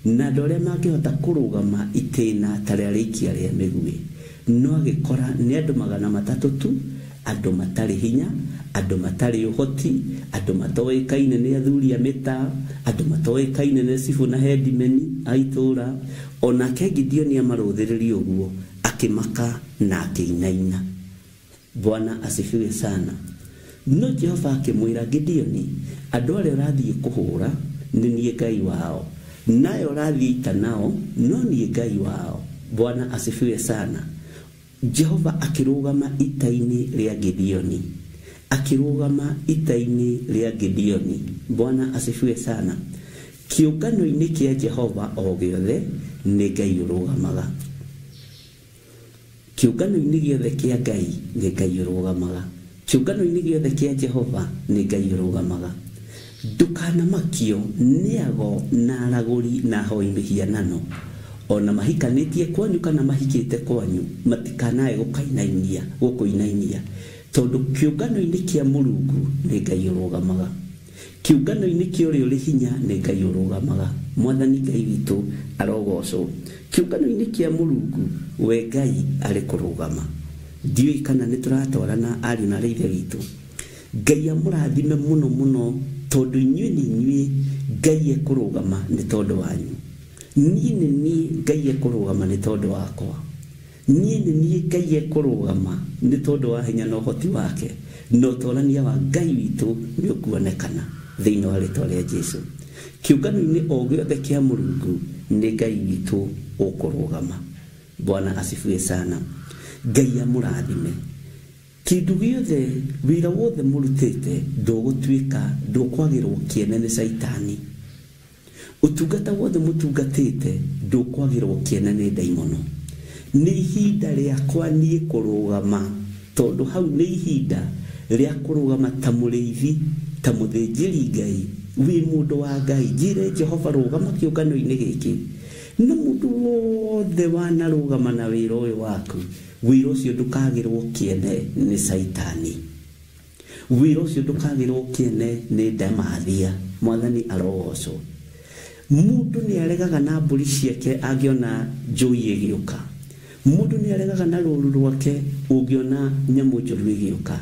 na andũ arĩa mangĩhota kũrũgama itĩna ta rĩa rĩikia rĩa mĩguĩ. No agĩkora nĩ andũ 300 tu, andũ matarĩ hinya, andũ matarĩ ũhoti, andũ matoĩkaine nĩ athuri a mĩtaa, andũ matoĩkaine nĩ cibũ na hendimeni a itũũra. Onake Gideoni amarũthĩrĩria ũguo, akĩmaka na akĩinaina. Bwana asifiwe sana. No Jehova akĩmwĩra Gideoni, andũ arĩa ũrathiĩ kũhũra nĩ niĩ Ngai wao, nayo ũrathiĩ ita nao no niĩ Ngai wao. Bwana asifiwe sana. Jehova akĩrũgama ita-inĩ rĩa Gideoni, akĩrũgama ita-inĩ rĩa Gideoni. Bwana asifiwe sana. Kĩũngano-inĩ kĩa Jehova o gĩothe nĩ Ngai ũrũgamaga. Kĩũngano-inĩ gĩothe kĩa Ngai nĩ Ngai ũrũgamaga. Kĩũngano-inĩ gĩothe kĩa Jehova nĩ Ngai ũrũgamaga. Ndũkanamakio nĩ ago na aragũri na ahoi mĩhianano, ona mahikanĩtie kwanyu kana mahikĩte kwanyu, matikanae gũkũinainia, tondũ kĩũngano-inĩ kĩa Mũrungu nĩ Ngai ũrũgamaga. Kĩũngano-inĩ kĩa ũrĩa ũrĩ hinya nĩ Ngai ũrũgamaga. Mwathani Ngai witũ arogocwo. Kĩũngano-inĩ kĩa Mũrungu we Ngai arĩ kũrũgama. Ndiũĩ kana nĩ tũratwarana ariũ na aarĩ a Ithe witũ. Ngai amũrathime mũno mũno, tondũ inyuĩ nĩ inyuĩ Ngai ekũrũgama nĩ tondũ wanyu. Niĩ nĩ niĩ Ngai ekũrũgama nĩ tondũ wakwa. Niĩ nĩ niĩ Ngai ekũrũgama nĩ tondũ wa hinya na ũhoti wake, na ũtũũrania wa Ngai witũ nĩ ũkuonekana thĩinĩ wa rĩĩtwa rĩa Jesũ. Kĩũngano-inĩ o gĩothe kĩa Mũrungu nĩ Ngai witũ ũkũrũgama. Bwana asifiwe sana. Ngai amũrathime. Kĩndũ gĩothe, wĩra wothe mũrutĩte ndũkwagĩrwo kĩene nĩ Saitani. Ũtungata wothe mũtungatĩte ndũkwagĩrwo kĩene nĩ ndaimono. Nĩ ihinda rĩakwa niĩ kũrũgama, tondũ hau nĩ ihinda rĩa kũrũgama ta mũrĩithi, ta mũthĩnjĩri Ngai, wĩ mũndũ wa Ngai. Njĩre Jehova rũgama kĩũngano-inĩ gĩkĩ, na mũndũ wothe wanarũgama na wĩra ũyũ waku, wĩra ũcio ndũkagĩrwo kĩene nĩ Saitani. Wĩra ũcio ndũkagĩrwo kĩene nĩ ndamathia. Mwathani arogocwo. Mundu ni aregaga na mburi ciake angiona njui igĩũka. Mundu ni aregaga na rũũru rwake ũngiona nyamũ njũru igĩũka.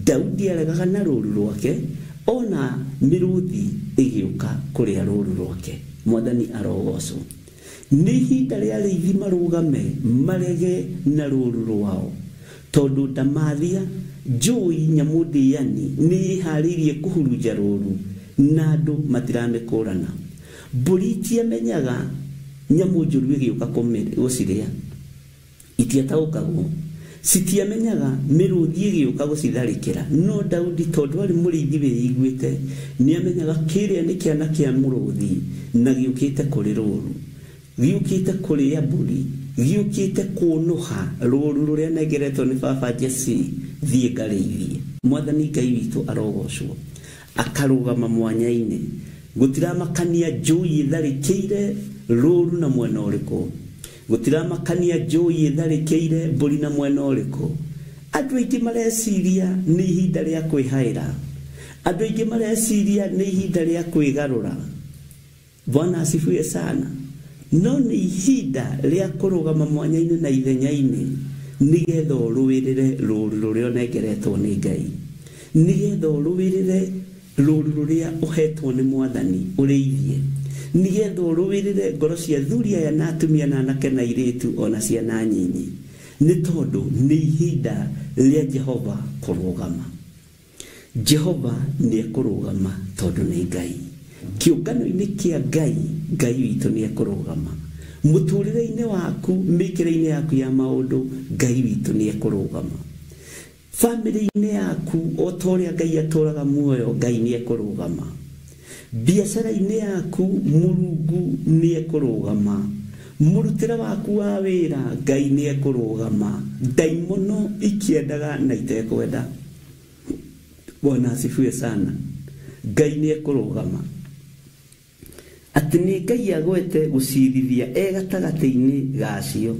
Daudi aregaga na rũũru rwake ona mĩrũthi ĩgĩũka kũrĩa rũũru rwake. Mwathani arogocwo. Nĩ ihinda rĩa arĩithi marũgame marege na rũũru rwao, tondũ ndamathia njui nyamũ ndĩani nĩ iharĩirie kũhurunja rũũru na andũ matiramĩkũrana. Mbũri itiamenyaga nyamũ njũru ĩgĩũka gũcirĩa, itiataũkagwo. Citiamenyaga mĩrũthi ĩgĩũka gũcitharĩkĩra, no Daudi tondũ arĩ mũrĩithi wĩiguĩte nĩamenyaga kĩrĩa nĩ kĩana kĩa mũrũthi na gĩũkĩte kũrĩ rũũru, gĩũkĩte kũrĩa mbũri, gĩũkĩte kũnũha rũũru rũrĩa nengeretwo nĩ baba Jesse, thiĩ ngarĩithie. Mwathani Ngai witũ arogocwo. Akarũgama mwanya-inĩ, gũtiramakania njui ĩtharĩkĩire rũũru na mwena ũrĩkũ, gũtiramakania njui ĩtharĩkĩire mbũri na mwena ũrĩkũ. Andũ aingĩ mareciria nĩ ihinda rĩa kwĩhaĩra, andũ aingĩ mareciria nĩ ihinda rĩa kwĩgarũra. Bwana asifiwe sana. No nĩ ihinda rĩa kũrũgama mwanya-inĩ na ithenya-inĩ, nĩgetha ũrũĩrĩre rũũru rũrĩa ũnengeretwo nĩ Ngai, nĩgetha ũrũĩrĩre rũũru rũrĩa ũhetwo nĩ Mwathani ũrĩithie, nĩgetha ũrũĩrĩre ngoro cia athuri aya na atumia na anake na airĩtu ona ciana nyinyi, nĩ tondũ nĩ ihinda rĩa Jehova kũrũgama. Jehova nĩ ekũrũgama tondũ nĩ Ngai. Kĩũngano-inĩ kĩa Ngai, Ngai witũ nĩ ekũrũgama. Mũtũrĩre-inĩ waku, mĩkĩre-inĩ yaku ya maũndũ, Ngai witũ nĩ ekũrũgama. Famĩlĩ-inĩ yaku, o ta ũrĩa Ngai atũraga muoyo, Ngai nĩ ekũrũgama. Biacara-inĩ yaku, Mũrungu nĩ ekũrũgama. Mũrutĩre waku wa wĩra, Ngai nĩ ekũrũgama. Ndaimono ikĩendaga na itekwenda. Bwana asifiwe sana. Ngai nĩ ekũrũgama. Atĩ nĩ Ngai agwete gũcirithia gatagatĩ-inĩ gacio.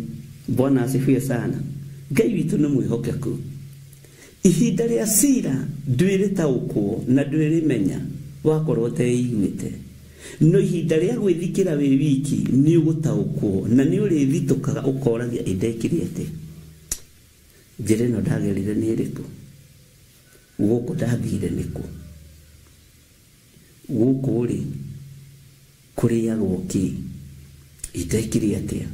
Bwana asifiwe sana. Ngai witũ nĩ mwĩhokeku. Ihinda rĩa cira ndwĩrĩtaũkwo na ndwĩrĩmenya wakorwo ũteiguĩte. No ihinda rĩa gwĩthikĩra wĩ wiki nĩ ũgũtaũkwo na nĩ ũrĩthitũkaga ũkoragia ndekire atĩ. Njĩra ĩno ndagerire nĩ ĩrĩkũ? Gũkũ ndathire nĩkũ? Gũkũ rĩ kũrĩagwo kĩ? Ndekire atĩa?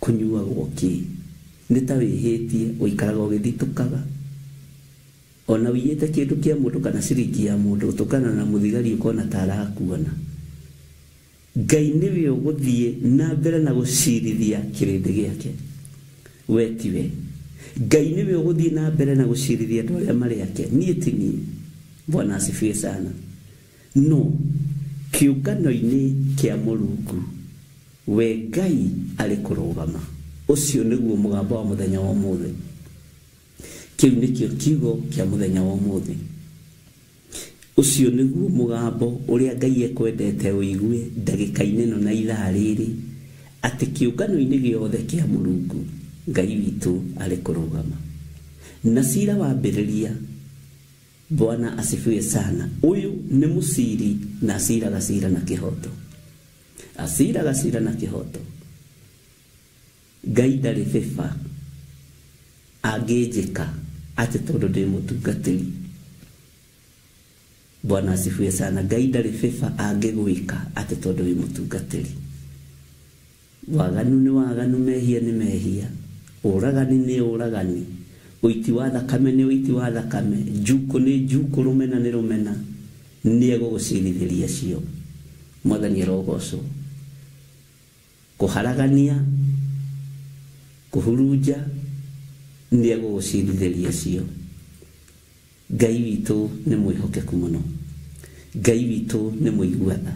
Kũnyuagwo kĩ? Nĩ ta wĩhĩtie ũikaraga ũgĩthitũkaga. Ona wĩyĩte kĩndũ kĩa mũndũ kana ciringi ya mũndũ ũtũkana na mũthigari ũkona ta arakuona. Ngai nĩwe ũgũthiĩ na mbere na gũcirithia kĩrĩndĩ gĩake. We tiwe. Ngai nĩwe ũgũthiĩ na mbere na gũcirithia andũ arĩa marĩ ake. Niĩ ti niĩ. Bwana asifiwe sana. No, kĩũngano-inĩ kĩa Mũrungu, we Ngai arĩ kũrũgama. Ũcio nĩguo mũgambo wa mũthenya wa ũmũthĩ. Kĩu nĩkĩo kiugo kĩa mũthenya wa ũmũthĩ. Ũcio nĩguo mũgambo ũrĩa Ngai ekwendete ũigue ndagĩka-inĩ ĩno na ithaa rĩrĩ, atĩ kĩũngano-inĩ gĩothe kĩa Mũrungu, Ngai witũ arĩ kũrũgama. Na cira wambĩrĩria, Bwana asifiwe sana. Ũyũ nĩ mũciri na aciraga cira na kĩhoto. Aciraga cira na kĩhoto. Ngai ndarĩ bĩba angĩnjĩka atĩ tondũ ndĩ mũtungatĩri. Bwana asifiwe sana. Ngai ndarĩ bĩba angĩgwĩka atĩ tondũ wĩ mũtungatĩri. Waganu nĩ waganu, mehia nĩ mehia, ũragani nĩ ũragani, ũiti wa thakame nĩ ũiti wa thakame, njuko nĩ njuko, rũmena nĩ rũmena. Nĩ egũgũcirithĩria cio. Mwathani arogocwo. Kũharagania, kũhurunja, nĩ egũgũcirithĩria cio. Ngai witũ nĩ mwĩhokeku mũno. Ngai witũ nĩ mũiguatha.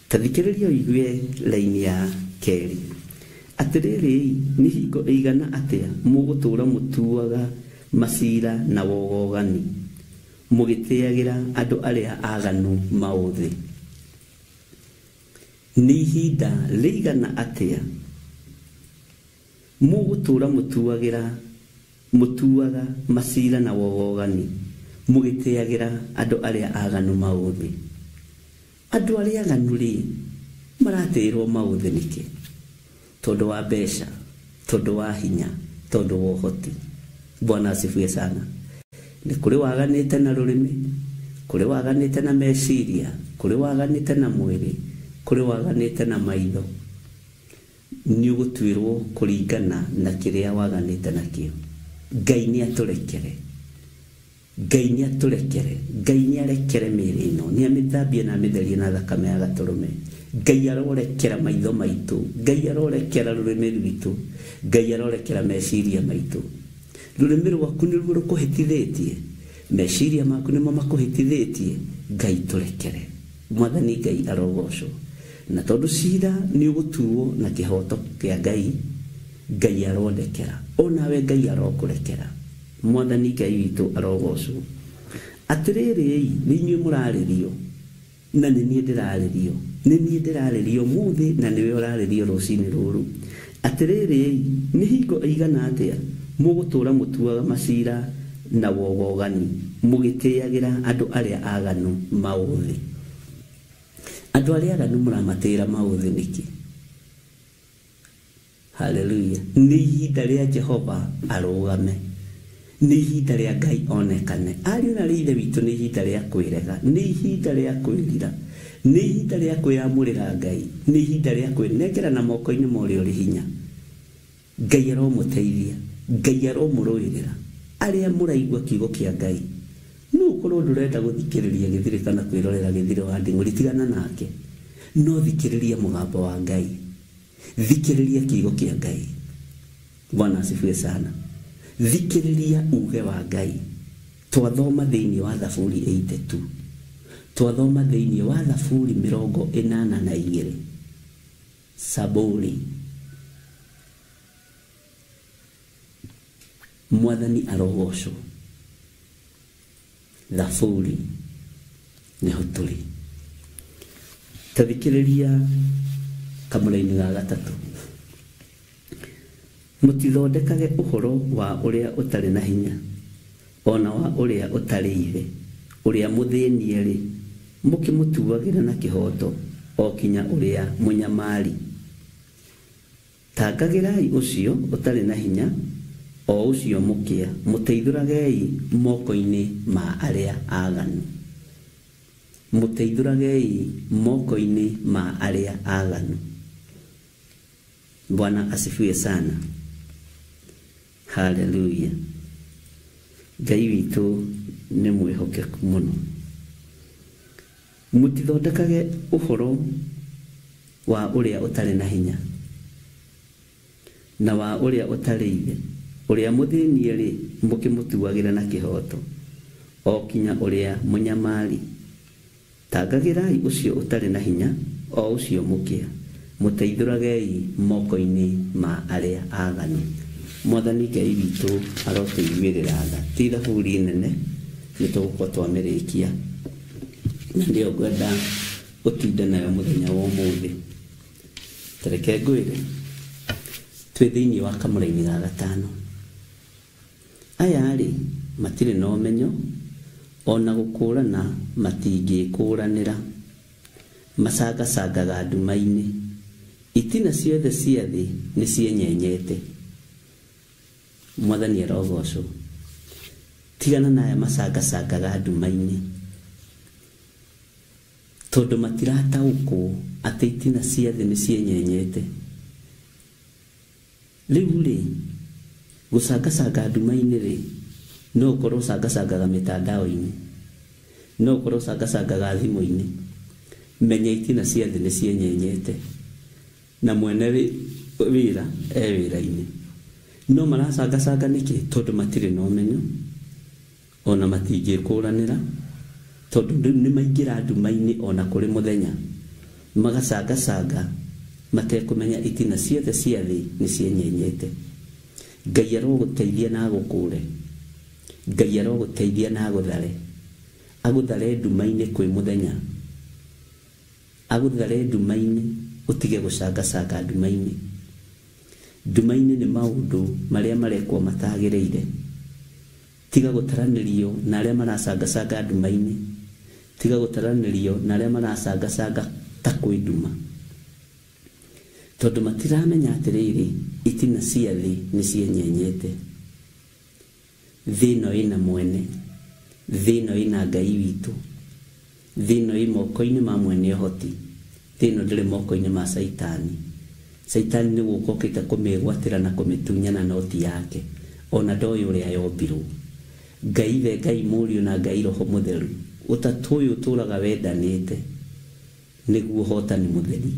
Ta thikĩrĩria ũigue raini ya kerĩ. Atĩrĩrĩ, nĩ hingo ĩigana atĩa mũgũtũũra mũtuaga macira na wogogani, mũgĩtĩagĩra andũ arĩa aganu maũthĩ? Nĩ ihinda rĩigana atĩa mũgũtũũra mũtuaga macira na wogogani, mũgĩtĩagĩra andũ arĩa aganu maũthĩ? Andũ arĩa aganu rĩ, maratirwo maũthĩ nĩkĩ? Tondũ wa mbeca, tondũ wa hinya, tondũ wa ũhoti. Bwana asifiwe sana. Nĩ kũrĩ waganĩte na rũrĩmĩ, kũrĩ waganĩte na meciria, kũrĩ waganĩte na mwĩrĩ, kũrĩ waganĩte na maitho. Nĩ ũgũtuĩrwo kũringana na kĩrĩa waganĩte nakĩo. Ngai nĩ atũrekere, Ngai nĩ atũrekere, Ngai nĩ arekere mĩĩrĩ ĩno, nĩ amĩthambie na amĩtherie na thakame ya Gatũrũme. Ngai arorekera maitho maitũ, Ngai arorekera rũrĩmĩ rwitũ, Ngai arorekera meciria maitũ. Rũrĩmĩ rwaku nĩruo rũkũhĩtithĩtie, meciria maku nĩmo makũhĩtithĩtie. Ngai tũrekere. Mwathani Ngai arogocwo. Na tondũ cira nĩ ũgũtuo na kĩhoto kĩa Ngai, Ngai arondekera. Onawe Ngai arokũrekera. Mwathani Ngai witũ arogocwo. Atĩrĩrĩ, nĩ inyuĩ mũrarĩrio, na nĩ niĩ ndĩrarĩrio. Nĩ niĩ ndĩrarĩrio mũthĩ, na nĩwe ũrarĩrio rũcinĩ rũrũ. Atĩrĩrĩ, nĩ hingo aigana atĩa mũgũtũũra mũtuaga macira na wogogani, mũgĩtĩagĩra andũ arĩa aganu maũthĩ? Andũ arĩa aganu mũramatĩra maũthĩ nĩkĩ? Haleluya. Nĩ ihinda rĩa Jehova arũgame, nĩ ihinda rĩa Ngai onekane. Ariũ na ithe witũ, nĩ ihinda rĩa kwĩrega, nĩ ihinda rĩa kwĩrira, nĩ ihinda rĩa kwĩyamũrĩra Ngai, nĩ ihinda rĩa kwĩnengera moko-inĩ ma ũrĩa ũrĩ hinya. Ngai aromũteithia, Ngai aromũrũĩrĩra. Arĩa mũraigua kiugo kĩa Ngai, no ũkorwo ndũrenda gũthikĩrĩria gĩthirĩ kana kwĩrorera gĩthirĩ wa nding'ũri, tigana nake, no thikĩrĩria mũgambo wa Ngai, thikĩrĩria kiugo kĩa Ngai. Bwana asifiwe sana. Thikĩrĩria uge wa Ngai. Twathoma thĩinĩ wa Thaburi 82, twathoma thĩinĩ wa Thaburi 82, Saburi. Mwathani arogocwo. Thaburi nĩho tũrĩ. Tathikĩrĩria kamũra-inĩ ga gatatũ. Mũtithondekage ũhoro wa ũrĩa ũtarĩ na hinya, ona wa ũrĩa ũtarĩ ithe, ũrĩa mũthĩnie-rĩ, mũkĩmũtuagĩra na kĩhoto, o kinya ũrĩa mũnyamari. Tangagĩrai ũcio ũtarĩ na hinya, o ũcio mũkĩa, mũteithũragei moko-inĩ ma arĩa aganu. Mũteithũragei moko-inĩ ma arĩa aganu. Bwana asifiwe sana. Haleluya. Ngai witũ nĩ mwĩhokeku mũno. Mũtithondekage ũhoro wa ũrĩa ũtarĩ na hinya, na wa ũrĩa ũtarĩ ithe, ũrĩa mũthĩnie-rĩ, mũkĩmũtuagĩra na kĩhoto, o kinya ũrĩa mũnyamari. Tangagĩrai ũcio ũtarĩ na hinya, o ũcio mũkĩa, mũteithũragei moko-inĩ ma arĩa aganu. Mwathani Ngai witũ arotũiguĩrĩra tha. Ti thaburi nene, nĩ tũgũkorwo twamĩrĩkia, na nĩyo ngwenda gũtinda nayo mũthenya wa ũmũthĩ. Tareke ngwĩre, twĩ thĩinĩ wa kamũra-inĩ ga gatano. Aya-rĩ, matirĩ na ũmenyo, ona gũkũrana matingĩkũranĩra. Macangacangaga nduma-inĩ, itina ciothe cia thĩ nĩ cienyenyete. Mwathani arogocwo. Tigana naya macangacangaga nduma-inĩ, tondũ matirataũkwo atĩ itina cia thĩ nĩ cienyenyete. Rĩu-rĩ, gũcangacanga nduma-inĩ-rĩ, no ũkorwo ũcangacangaga mĩtandao-inĩ, no ũkorwo ũcangacangaga thimũ-inĩ. Menya itina cia thĩ nĩ cienyenyete, na mwene wĩra wĩra-inĩ. No maracangacanga nĩkĩ? Tondũ matirĩ na ũmenyo, ona matingĩkũranĩra, tondũ nĩ maingĩra nduma-inĩ ona kũrĩ mũthenya, magacangacanga matekũmenya itina ciothe cia thĩ nĩ cienyenyete. Ngai arogũteithia na agũkũre, Ngai arogũteithia na agũthare, agũthare nduma-inĩ kwĩ mũthenya, agũthare nduma-inĩ, ũtige gũcangacanga nduma-inĩ. Nduma-inĩ nĩ maũndũ marĩa marekwo matagĩrĩire. Tiga gũtaranĩrio na arĩa maracangacanga nduma-inĩ, tiga gũtaranĩrio na arĩa maracangacanga ta kwĩ nduma. tondu matiramenya atiriri itina cia thi ni cienyenyete. Thino ina mwene, thino ina Ngai witu, thino i moko-ini ma mwene hoti, thino ndiri moko-ini ma Saitani. Saitani ni gukokite kumigwatira na kumitunyana noti yake, ona ndoyo uria yombirwo. Ngai the Ngai Mũriũ na Ngai Roho Mũtheru, utatu uyu turaga wendanite niguo hotani mutheri.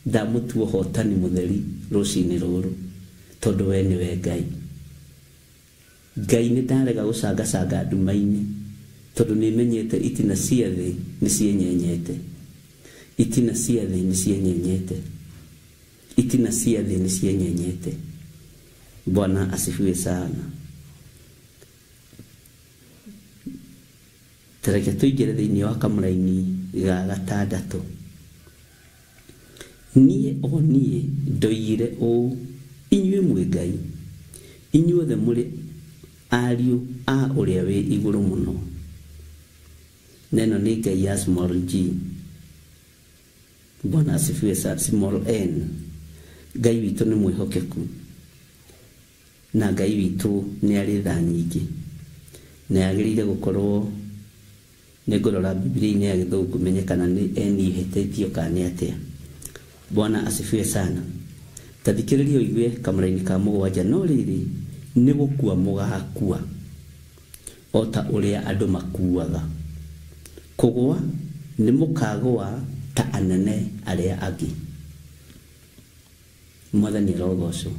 Ndamutua hotani mutheri rucini ruru tondu we niwe Ngai. Ngai ni ndarega gucanga nduma-ini tondu ni menyete itina cia thi ni cienyenyete. Itina cia thi ni cienyenyete. Itina cia thi ni cienyenyete. Bwana asifiwe sana. Tereke tuigire thiini wa kamuraini ga gatandatu. Nie ndoigire o inyue mwe Ngai, inyuothe muri ariu a uria we iguru muno. Neno ni Ngai ya small g. Bwana asifiwe sana. Small n. Ngai witu ni mwihokeku, na Ngai witu ni ari tha nyingi, na agirire gukorwo ni ngorora Biblia-ini ya Githungu menye kana ni enihetetio kana atia. Bwana asifiwe sana. Tathikiriria igwe kamuraini ka mugwanja, no riri ni gukua mugakua ota uria andu makuaga. Kugwa ni mukagwa ta anene aria angi. Mwathani rogoco.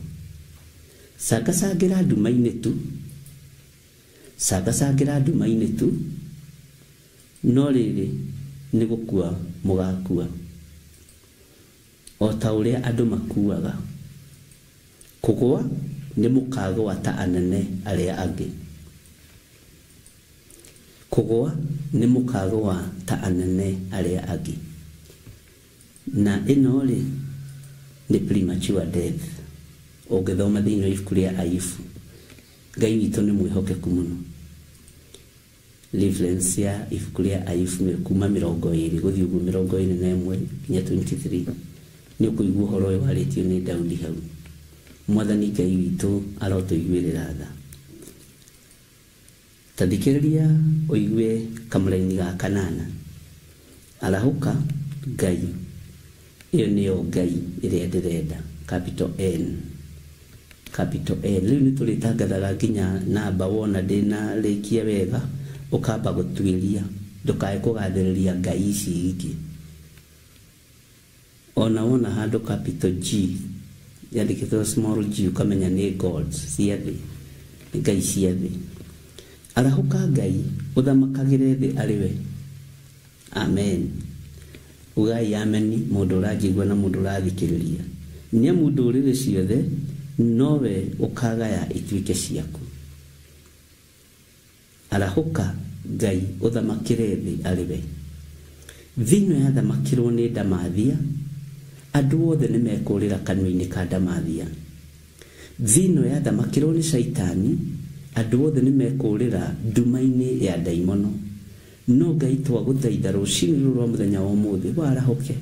Sagasagira nduma-ini tu, sagasagira nduma-ini tu, no riri ni gukua mugakua ota uria andu makuaga. Kugwa ni mukagwa ta anene aria angi. Kugwa ni mukagwa ta anene aria angi. Na ino ri ni premature death. Ungithoma thiini wa ibuku ria Ayubu, Ngai witu ni mwihokeku muno. Reference ya ibuku ria Ayubu kuma 20 guthii uguo 21 nginya 23 ni ukuigua uhoro uyu waritio ni Daudi hau. Mwathani Ngai witu arotuiguirira tha. Tathikiriria uigue kamuraini ga kanana. Arahuka Ngai. Iyo niyo Ngai iria ndirenda, capital N. Capital N. Riu ni tulitangathaga nginya namba wona ndina rikia wega ukamba gutwiria ndukae kugathiriria Ngai ici ingi. Ona handu capital G yandikitwo small g ukamenya ni gods ciathi, Ngai ciathi. Arahuka Ngai uthamakagire thi ariwe. Amen. Ugai ameni mundu urajigwa na mundu urathikiriria. Nya mundu urire ciothe nowe ukagaya ituike ciaku. Arahuka Ngai uthamakire thi ariwe. Thino ya thamakirwo ni Ndamathia, andu othe ni mekurira kanua-ini ka Ndamathia. Thino ya thamakirwo ni Saitani, andu othe ni mekurira nduma-ini ya daimono. No Ngai twaguthaitha rucini rwa muthenya wa umuthi warahoke,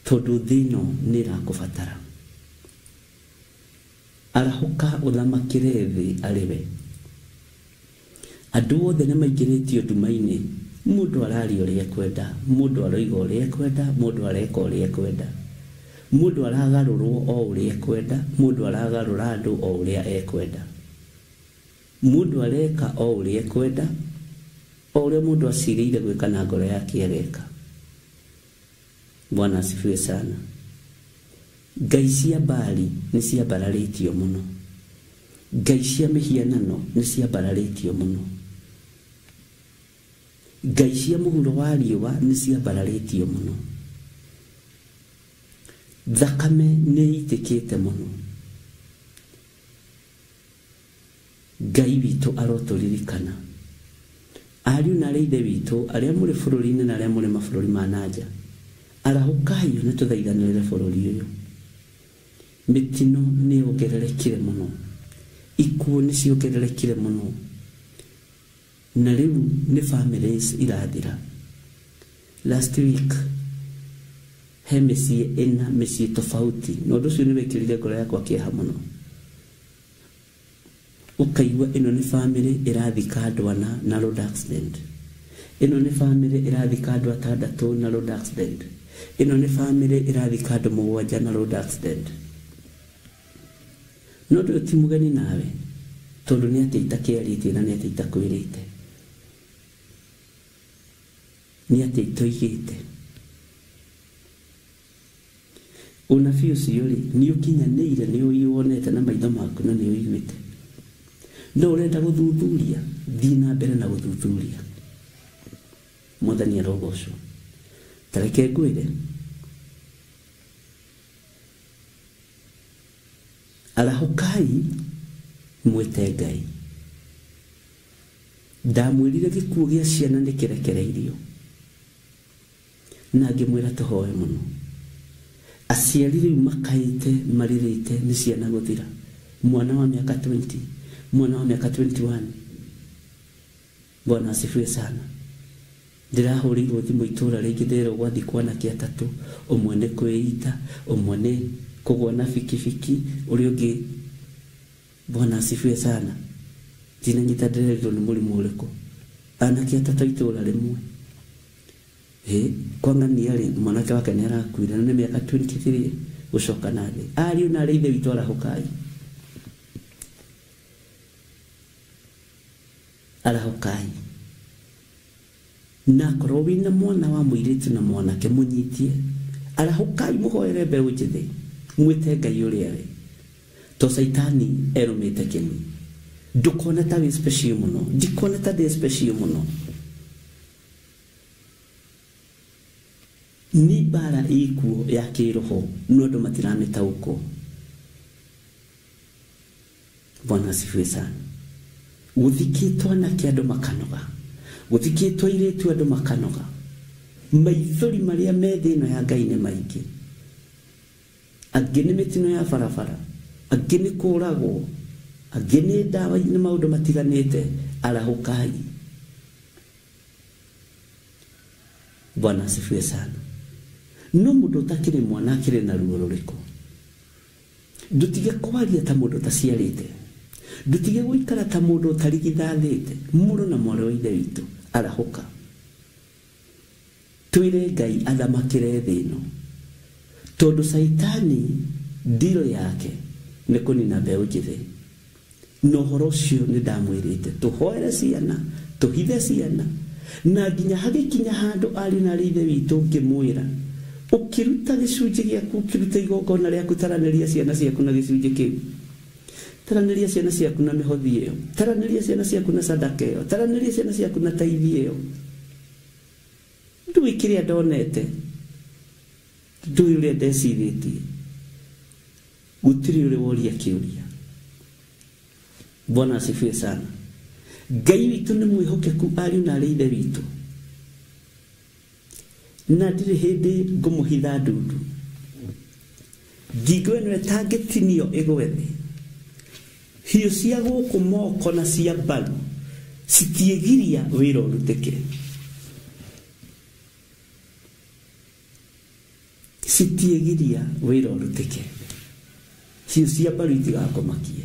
tondu thino ni irakubatara. Arahuka uthamakire thi ariwe. Andu othe ni maingiritio nduma-ini, mundu arari uria ekwenda, mundu aroiga uria ekwenda, mundu areka uria ekwenda, mundu aragarurwo o uria ekwenda, mundu aragarura andu o uria ekwenda, mundu areka o uria ekwenda, o uria mundu aciriire gwika na ngoro yake areka. Bwana asifiwe sana. Ngai cia Baali ni ciambararitio muno. Ngai cia mihianano ni ciambararitio muno. Ngai cia muhuro wa riũa ni ciambararitio muno. Thakame ni itikite muno. Ngai witu aroturirikana. Ariu na aithe witu aria muri bururi-ini na aria muri mabururi ma nanja, arahukai na tuthaithanire bururi uyu. Mitino ni ongererekire muno, ikuo ni ciongererekire muno, na riu ni families irathira. Last week he mĩciĩ ĩna mĩciĩ tofauti no ũndũ ũcio nĩ wĩkĩrire ngoro yakwa kĩeha mũno ũkaigua ĩno nĩ family ĩrathika andũ ana na road accident ĩno nĩ family ĩrathika andũ atandatũ na road accident ĩno nĩ family ĩrathika andũ mũgwanja na road accident no ndũ ti mũgeni nawe tondũ nĩ atĩ itakĩarĩtie na nĩ atĩ itakwĩrĩte nĩ atĩ itoigĩte unabii ũcio rĩ nĩ ũkinyanĩire nĩ ũwonete na maitho maku na nĩ ũiguĩte no ũrenda gũthuthuria thiĩ na mbere na gũthuthuria Mwathani arogocwo tareke ngwĩre arahũkai mwĩte Ngai ndamwĩrire gĩkuũ gĩa ciana nĩ kĩrekereirio na ngĩmwĩra tũhoe mũno aciari rĩu makaĩte marirĩte nĩ ciana gũthira mwana wa mĩaka 20 mwana wa mĩaka 21 Bwana asifiwe sana ndĩrahũrĩirwo thimũ itũũra rĩngĩ ndĩrerwo gwathikwo anake atatũ ũmwe nĩ kwĩita ũmwe nĩ kũgwa na bikibiki ũrĩa ũngĩ Bwana asifiwe sana ndinanyita ndĩrerirwo nĩ mũrimũ ũrĩkũ anake atatũ itũũra rĩmwe kwang'ania rĩ mwanake wake nĩ arakuire na nĩ mĩaka 23 gũcoka na thĩ ariũ na arĩ ithe witũ arahũkai arahũkai na korwo wĩna mwana wa mũirĩtu na mwanake mũnyitie arahũkai mũhoere mbeũ njĩthĩ mwĩte Ngai ũrĩa arĩ to Saitani erũmĩte kĩni ndũkona ta wĩ special mũno ndikona ta ndĩ special mũno ni bara ikuo ya kĩroho no andũ matiramĩtaũkwo Bwana asifiwe sana gũthikĩtwo anake andũ makanoga gũthikĩtwo airĩtu andũ makanoga maithori marĩa me thĩ ĩno ya Ngai nĩ maingĩ angĩ nĩ mĩtino ya barabara angĩ nĩ kũragwo angĩ nĩ ndawa nĩ maũndũ matiganĩte arahũkai Bwana asifiwe sana no mũndũ ũtakĩrĩ mwana akĩrĩ na ruo rũrĩkũ ndutige kwaria ta mũndũ ũtaciarĩte ndutige gũikara ta mũndũ ũtarigithathĩte mũrũ na mwarĩ wa ithe witũ arahũka twĩre Ngai athamakĩre thĩ ĩno tondũ Saitani ndiro yake nĩ kũnina mbeũ njĩthĩ na ũhoro ũcio nĩ ndamwĩrĩte tũhoere ciana tũhithe ciana na nginya hagĩkinya handũ ariũ na arĩ ithe witũ ngĩmwĩra ũkĩruta gĩcunjĩ gĩaku ũkĩruta igongona rĩaku taranĩria ciana ciaku na gĩcunjĩ kĩu taranĩria ciana ciaku na mĩhothi ĩyo taranĩria ciana ciaku na sadaka ĩyo taranĩria ciana ciaku na taithi ĩyo ndũĩ kĩrĩa ndonete ndũĩ ũrĩa ndecirĩtie gũtirĩ ũrĩ woria kĩũria Bwana asifiwe sana Ngai witũ nĩ mwĩhokeku ariũ na arĩ ithe witũ na ndirĩ hĩndĩ ngũmũhitha ndundu ngingo ĩno ĩtangĩtinio ĩgwe thĩ hiũ cia gũkũ moko na cia mbaru citiĩgiria wĩra ũrutĩke citiĩgiria wĩra ũrutĩke hiũ cia mbaru itigakũmakie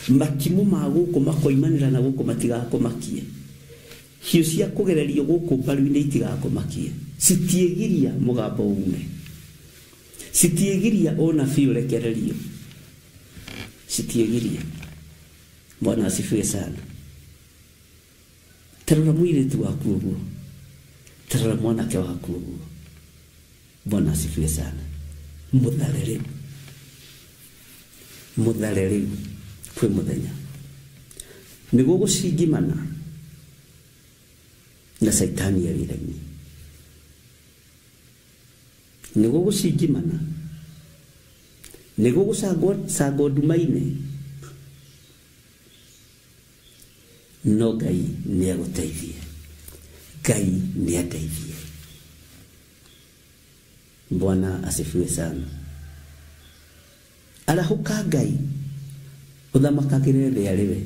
matimũ ma gũkũ makoimanĩra na gũkũ matigakũmakie hiũ cia kũgererio gũkũ mbaru-inĩ itigakũmakie citiĩgiria mũgambo ume citiĩgiria ũnabii ũrekererio citiĩgiria Bwana asifiwe sana tarora mũirĩtu waku ũguo tarora mwanake waku ũguo Bwana asifiwe sana mũthare rĩu kwĩ mũthenya nĩguo gũcingimana na Saitani wĩra-inĩ nĩguo gũcingimana nĩguo gũcangwo nduma-inĩ no Ngai nĩ agũteithie Ngai nĩ ateithie Bwana asifiwe sana arahũka Ngai ũthamakagĩre thĩ arĩ we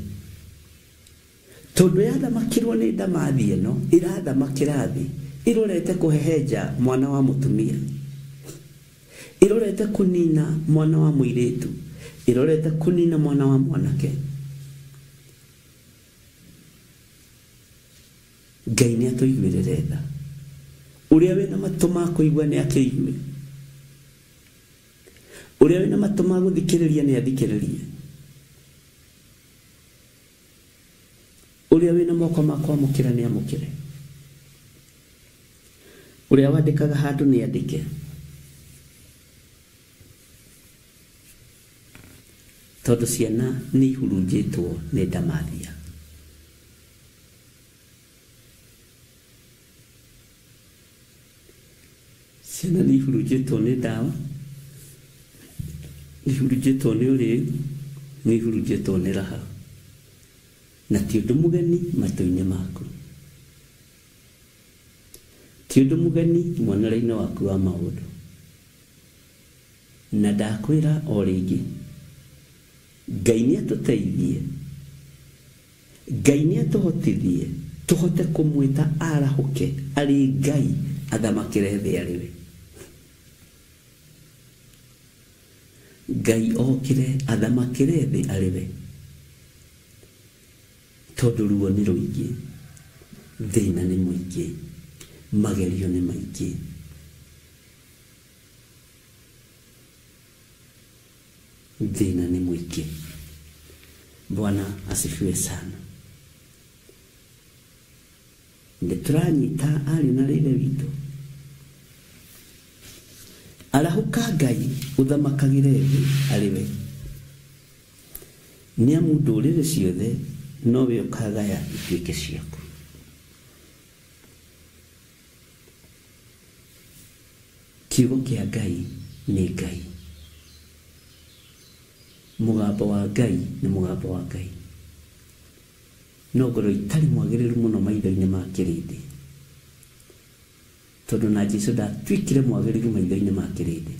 tondũ yathamakĩrwo nĩ ndamathi ĩno ĩrathamakĩra thĩ ĩrorete kũhehenja mwana wa mũtumia irorete kunina mwana wa muiretu, irorete kunina mwana wa mwanake. Ngai nĩ atũiguĩrĩre tha. Ũrĩa wĩna matũ ma kũigua nĩ akĩigue. Ũrĩa wĩna matũ ma gũthikĩrĩria nĩ athikĩrĩrie. Ũrĩa wĩna moko ma kwamũkĩra nĩ amũkĩre. Ũrĩa wandĩkaga handũ nĩ andĩke. Tondũ ciana nĩ ihurunjĩtwo nĩ ndamathia. Ciana nĩ ihurunjĩtwo nĩ ndawa, nĩ ihurunjĩtwo nĩ ũrĩu, nĩ ihurunjĩtwo nĩ raha. Na ti ũndũ mũgeni matũ-inĩ maku. Ti ũndũ mũgeni muonere-inĩ waku wa maũndũ. Na ndakwĩra o rĩngĩ, Ngai nĩ atũteithie, Ngai nĩ atũhotithie tũhote kũmwĩta arahũke arĩ Ngai athamakĩre thĩ arĩ we. Ngai okire athamakĩre thĩ arĩ we. Tondũ ruo nĩ rũingĩ, thĩna nĩ mũingĩ, magerio nĩ maingĩ. Thĩna nĩ mũingĩ. Bwana asifiwe sana. Nĩtũranyita ariũ na ithe witũ. Arahũka Ngai ũthamakagĩre thĩ arĩ we. Nĩamu ndũrĩrĩ ciothe nowe ũkagaya ituĩke ciaku. Kiugo kĩa Ngai nĩ Ngai. Mũgambo wa Ngai nĩ mũgambo wa Ngai. No ngoro itarĩ mwagĩrĩru mũno maitho-inĩ ma kĩrĩndĩ. Tondũ na Jesũ ndatuĩkire mwagĩrĩru maitho-inĩ ma kĩrĩndĩ.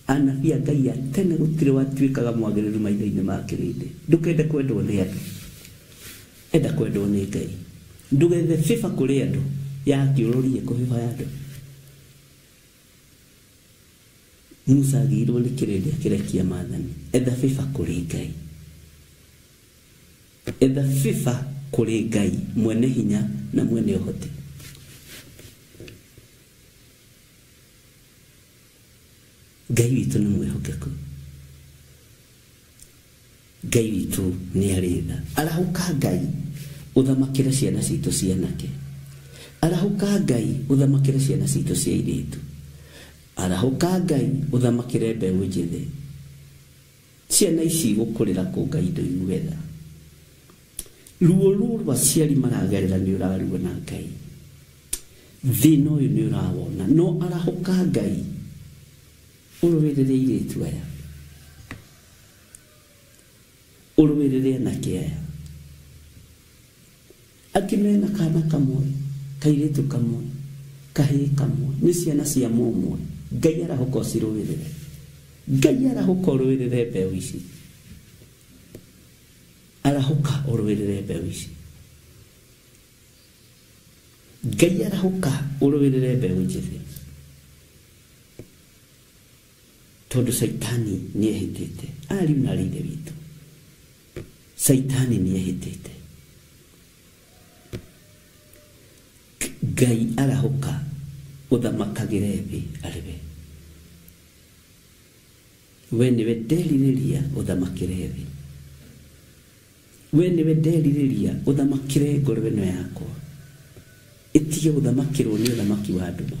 Anabii a Ngai a tene gũtirĩ watuĩkaga mwagĩrĩru maitho-inĩ ma kĩrĩndĩ. Ndũkende kwendwo nĩ andũ. Enda kwendwo nĩ Ngai. Ndũgethe biba kũrĩ andũ ya kĩũrũrie kũbiba ya andũ. Musa agĩirwo nĩ kĩrĩndĩ akĩrekia maathani. Etha biba kũrĩ Ngai. Etha biba kũrĩ Ngai mwene hinya na mwene ũhoti. Ngai witũ nĩ mwĩhokeku. Ngai witũ nĩ arĩ tha. Arahũka Ngai ũthamakĩre ciana citũ cia anake. Arahũka Ngai ũthamakĩre ciana citũ cia airĩtu. Arahũka Ngai ũthamakĩre mbeũ njĩthĩ. Ciana ici gũkũrĩra kũ Ngai ndũigue tha. Ruo rũrũ aciari maragerera nĩ ũraruona Ngai. Thĩna ũyũ nĩ ũrawona. No arahũka Ngai ũrũĩrĩre airĩtu aya. Ũrũĩrĩre anake aya. Angĩ mena kana kamwe, kairĩtu kamwe, kahĩĩ kamwe, nĩ ciana cia mũmwe. Ngai arahũka ũcirũĩrĩre. Ngai arahũka ũrũĩrĩre mbeũ ici. Arahũka ũrũĩrĩre mbeũ ici. Ngai arahũka ũrũĩrĩre mbeũ njĩthĩ. Tondũ Saitani nĩ ehĩtĩte. Ariũ na ithe witũ. Saitani nĩ ehĩtĩte. Ngai arahũka ũthamakagĩre thĩ arĩ we. We nĩwe nderirĩria ũthamakĩre thĩ. We nĩwe nderirĩria ũthamakĩre ngoro ĩno yakwa. Ĩtige gũthamakĩrwo nĩ ũthamaki wa nduma.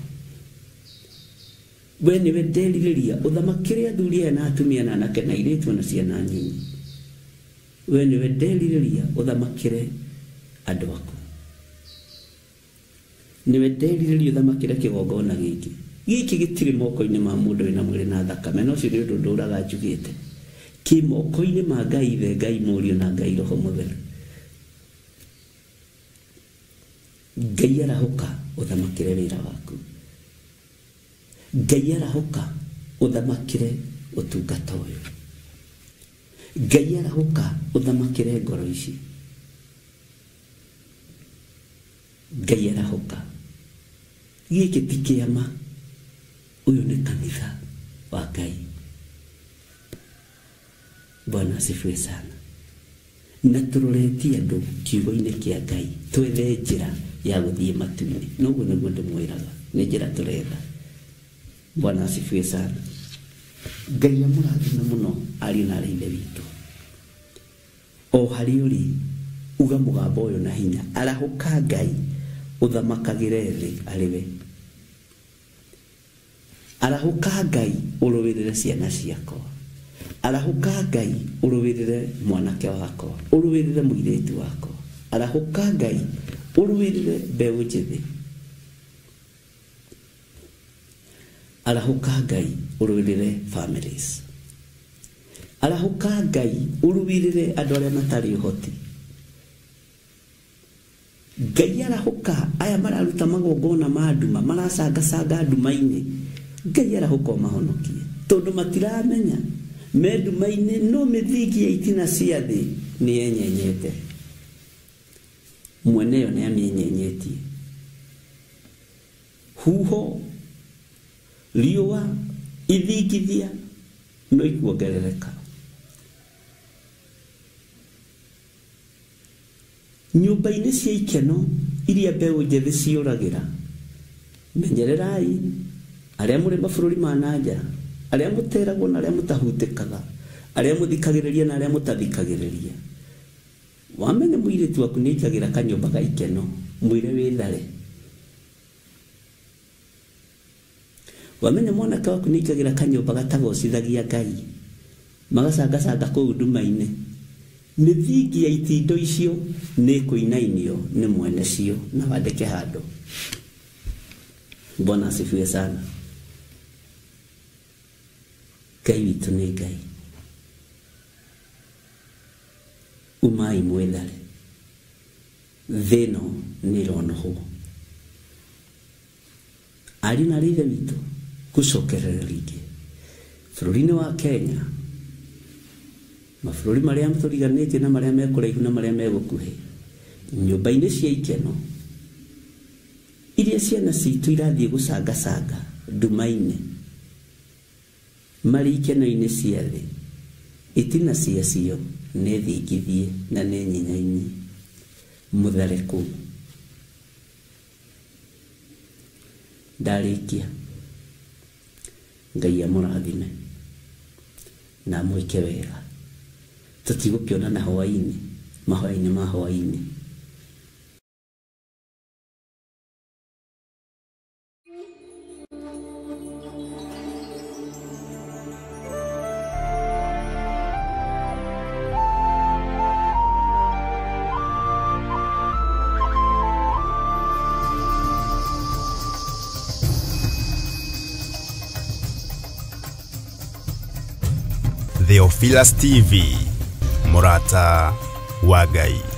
We nĩwe nderirĩria ũthamakĩre athuri aya na atumia na anake na airĩtu na ciana nyinyi. We nĩwe nderirĩria ũthamakĩre andũ aku. Nĩwe nderirĩria ũthamakĩre kĩgongona gĩkĩ. Gĩkĩ gĩtirĩ moko-inĩ ma mũndũ wĩna mwĩrĩ na thakame. No ũcio nĩ ũndũ ndũraga njugĩte. Kĩ moko-inĩ ma Ngai Ithe, Ngai Mũriũ na Ngai Roho Mũtheru. Ngai arahũka ũthamakĩre wĩra waku. Ngai arahũka ũthamakĩre ũtungata ũyũ. Ngai arahũka ũthamakĩre ngoro ici. Ngai arahũka. Gĩkĩ ti kĩama. Ũyũ nĩ kanitha. wa Ngai. Bwana asifiwe sana. Na turoretie andu kiugo-ini kia Ngai twethe njira ya guthie matu-ini. Noguo niguo ndimwiraga, ni njira turetha. Bwana asifiwe sana. Ngai amurathime muno ari na ithe witu. O hari uri uga mugambo uyu na hinya, arahuka Ngai uthamakagire thi ariwe. Arahuka Ngai uruwirire ciana ciakwa. Arahuka Ngai uruwirire mwanake wakwa, uruwirire muiritu wakwa. Arahuka Ngai uruwirire mbeu njithi. Arahuka Ngai uruwirire families. Arahuka Ngai uruwirire andu aria matari uhoti. Ngai arahuka aya mararuta magongona ma nduma, maracanga nduma-ini. Ngai arahuka mahonokie tondu matiramenya me nduma-ini no mithingi ya itina cia thi ni enyenyete. Mwene yo ni amenyenyetie. Huho riua ithingithia no ikuongerereka. Nyumba-ini cia ikeno iria mbeu njethi ciuragira, menyererai aria muri mabururi ma nanja, aria muteragwo na aria mutahutikaga, aria muthikagiriria na aria mutathikagiriria. Wamenya muiritu waku ni ikagira kanyumba ga ikeno, mwire withare. Wamenya mwanake waku ni ikagira kanyumba gatagocithagia Ngai, magacanga kuu nduma-ini. Mithingi ya itindo icio ni kuinainio ni mwene cio na wandike handu. Bwana asifiwe sana. Ngai witu ni Ngai. Umai mwethare. Thino ni ronoho. Ari na rithe witu gucokerera ringi. Bururi-ini wa Kenya, mabururi maria maturiganite na maria me kuraihu na maria me gukuhi, nyumba-ini cia ikeno iria ciana citu irathie gucanga nduma-ini, mari ikeno-ini cia thi, itina cia cio ni thingithie na ni nyinya-ini. Muthareku ndarikia. Ngai amurathime na mwike wega. Tutigukiona na hwaini ma hwaini. Theophilus TV, Murata wa Ngai.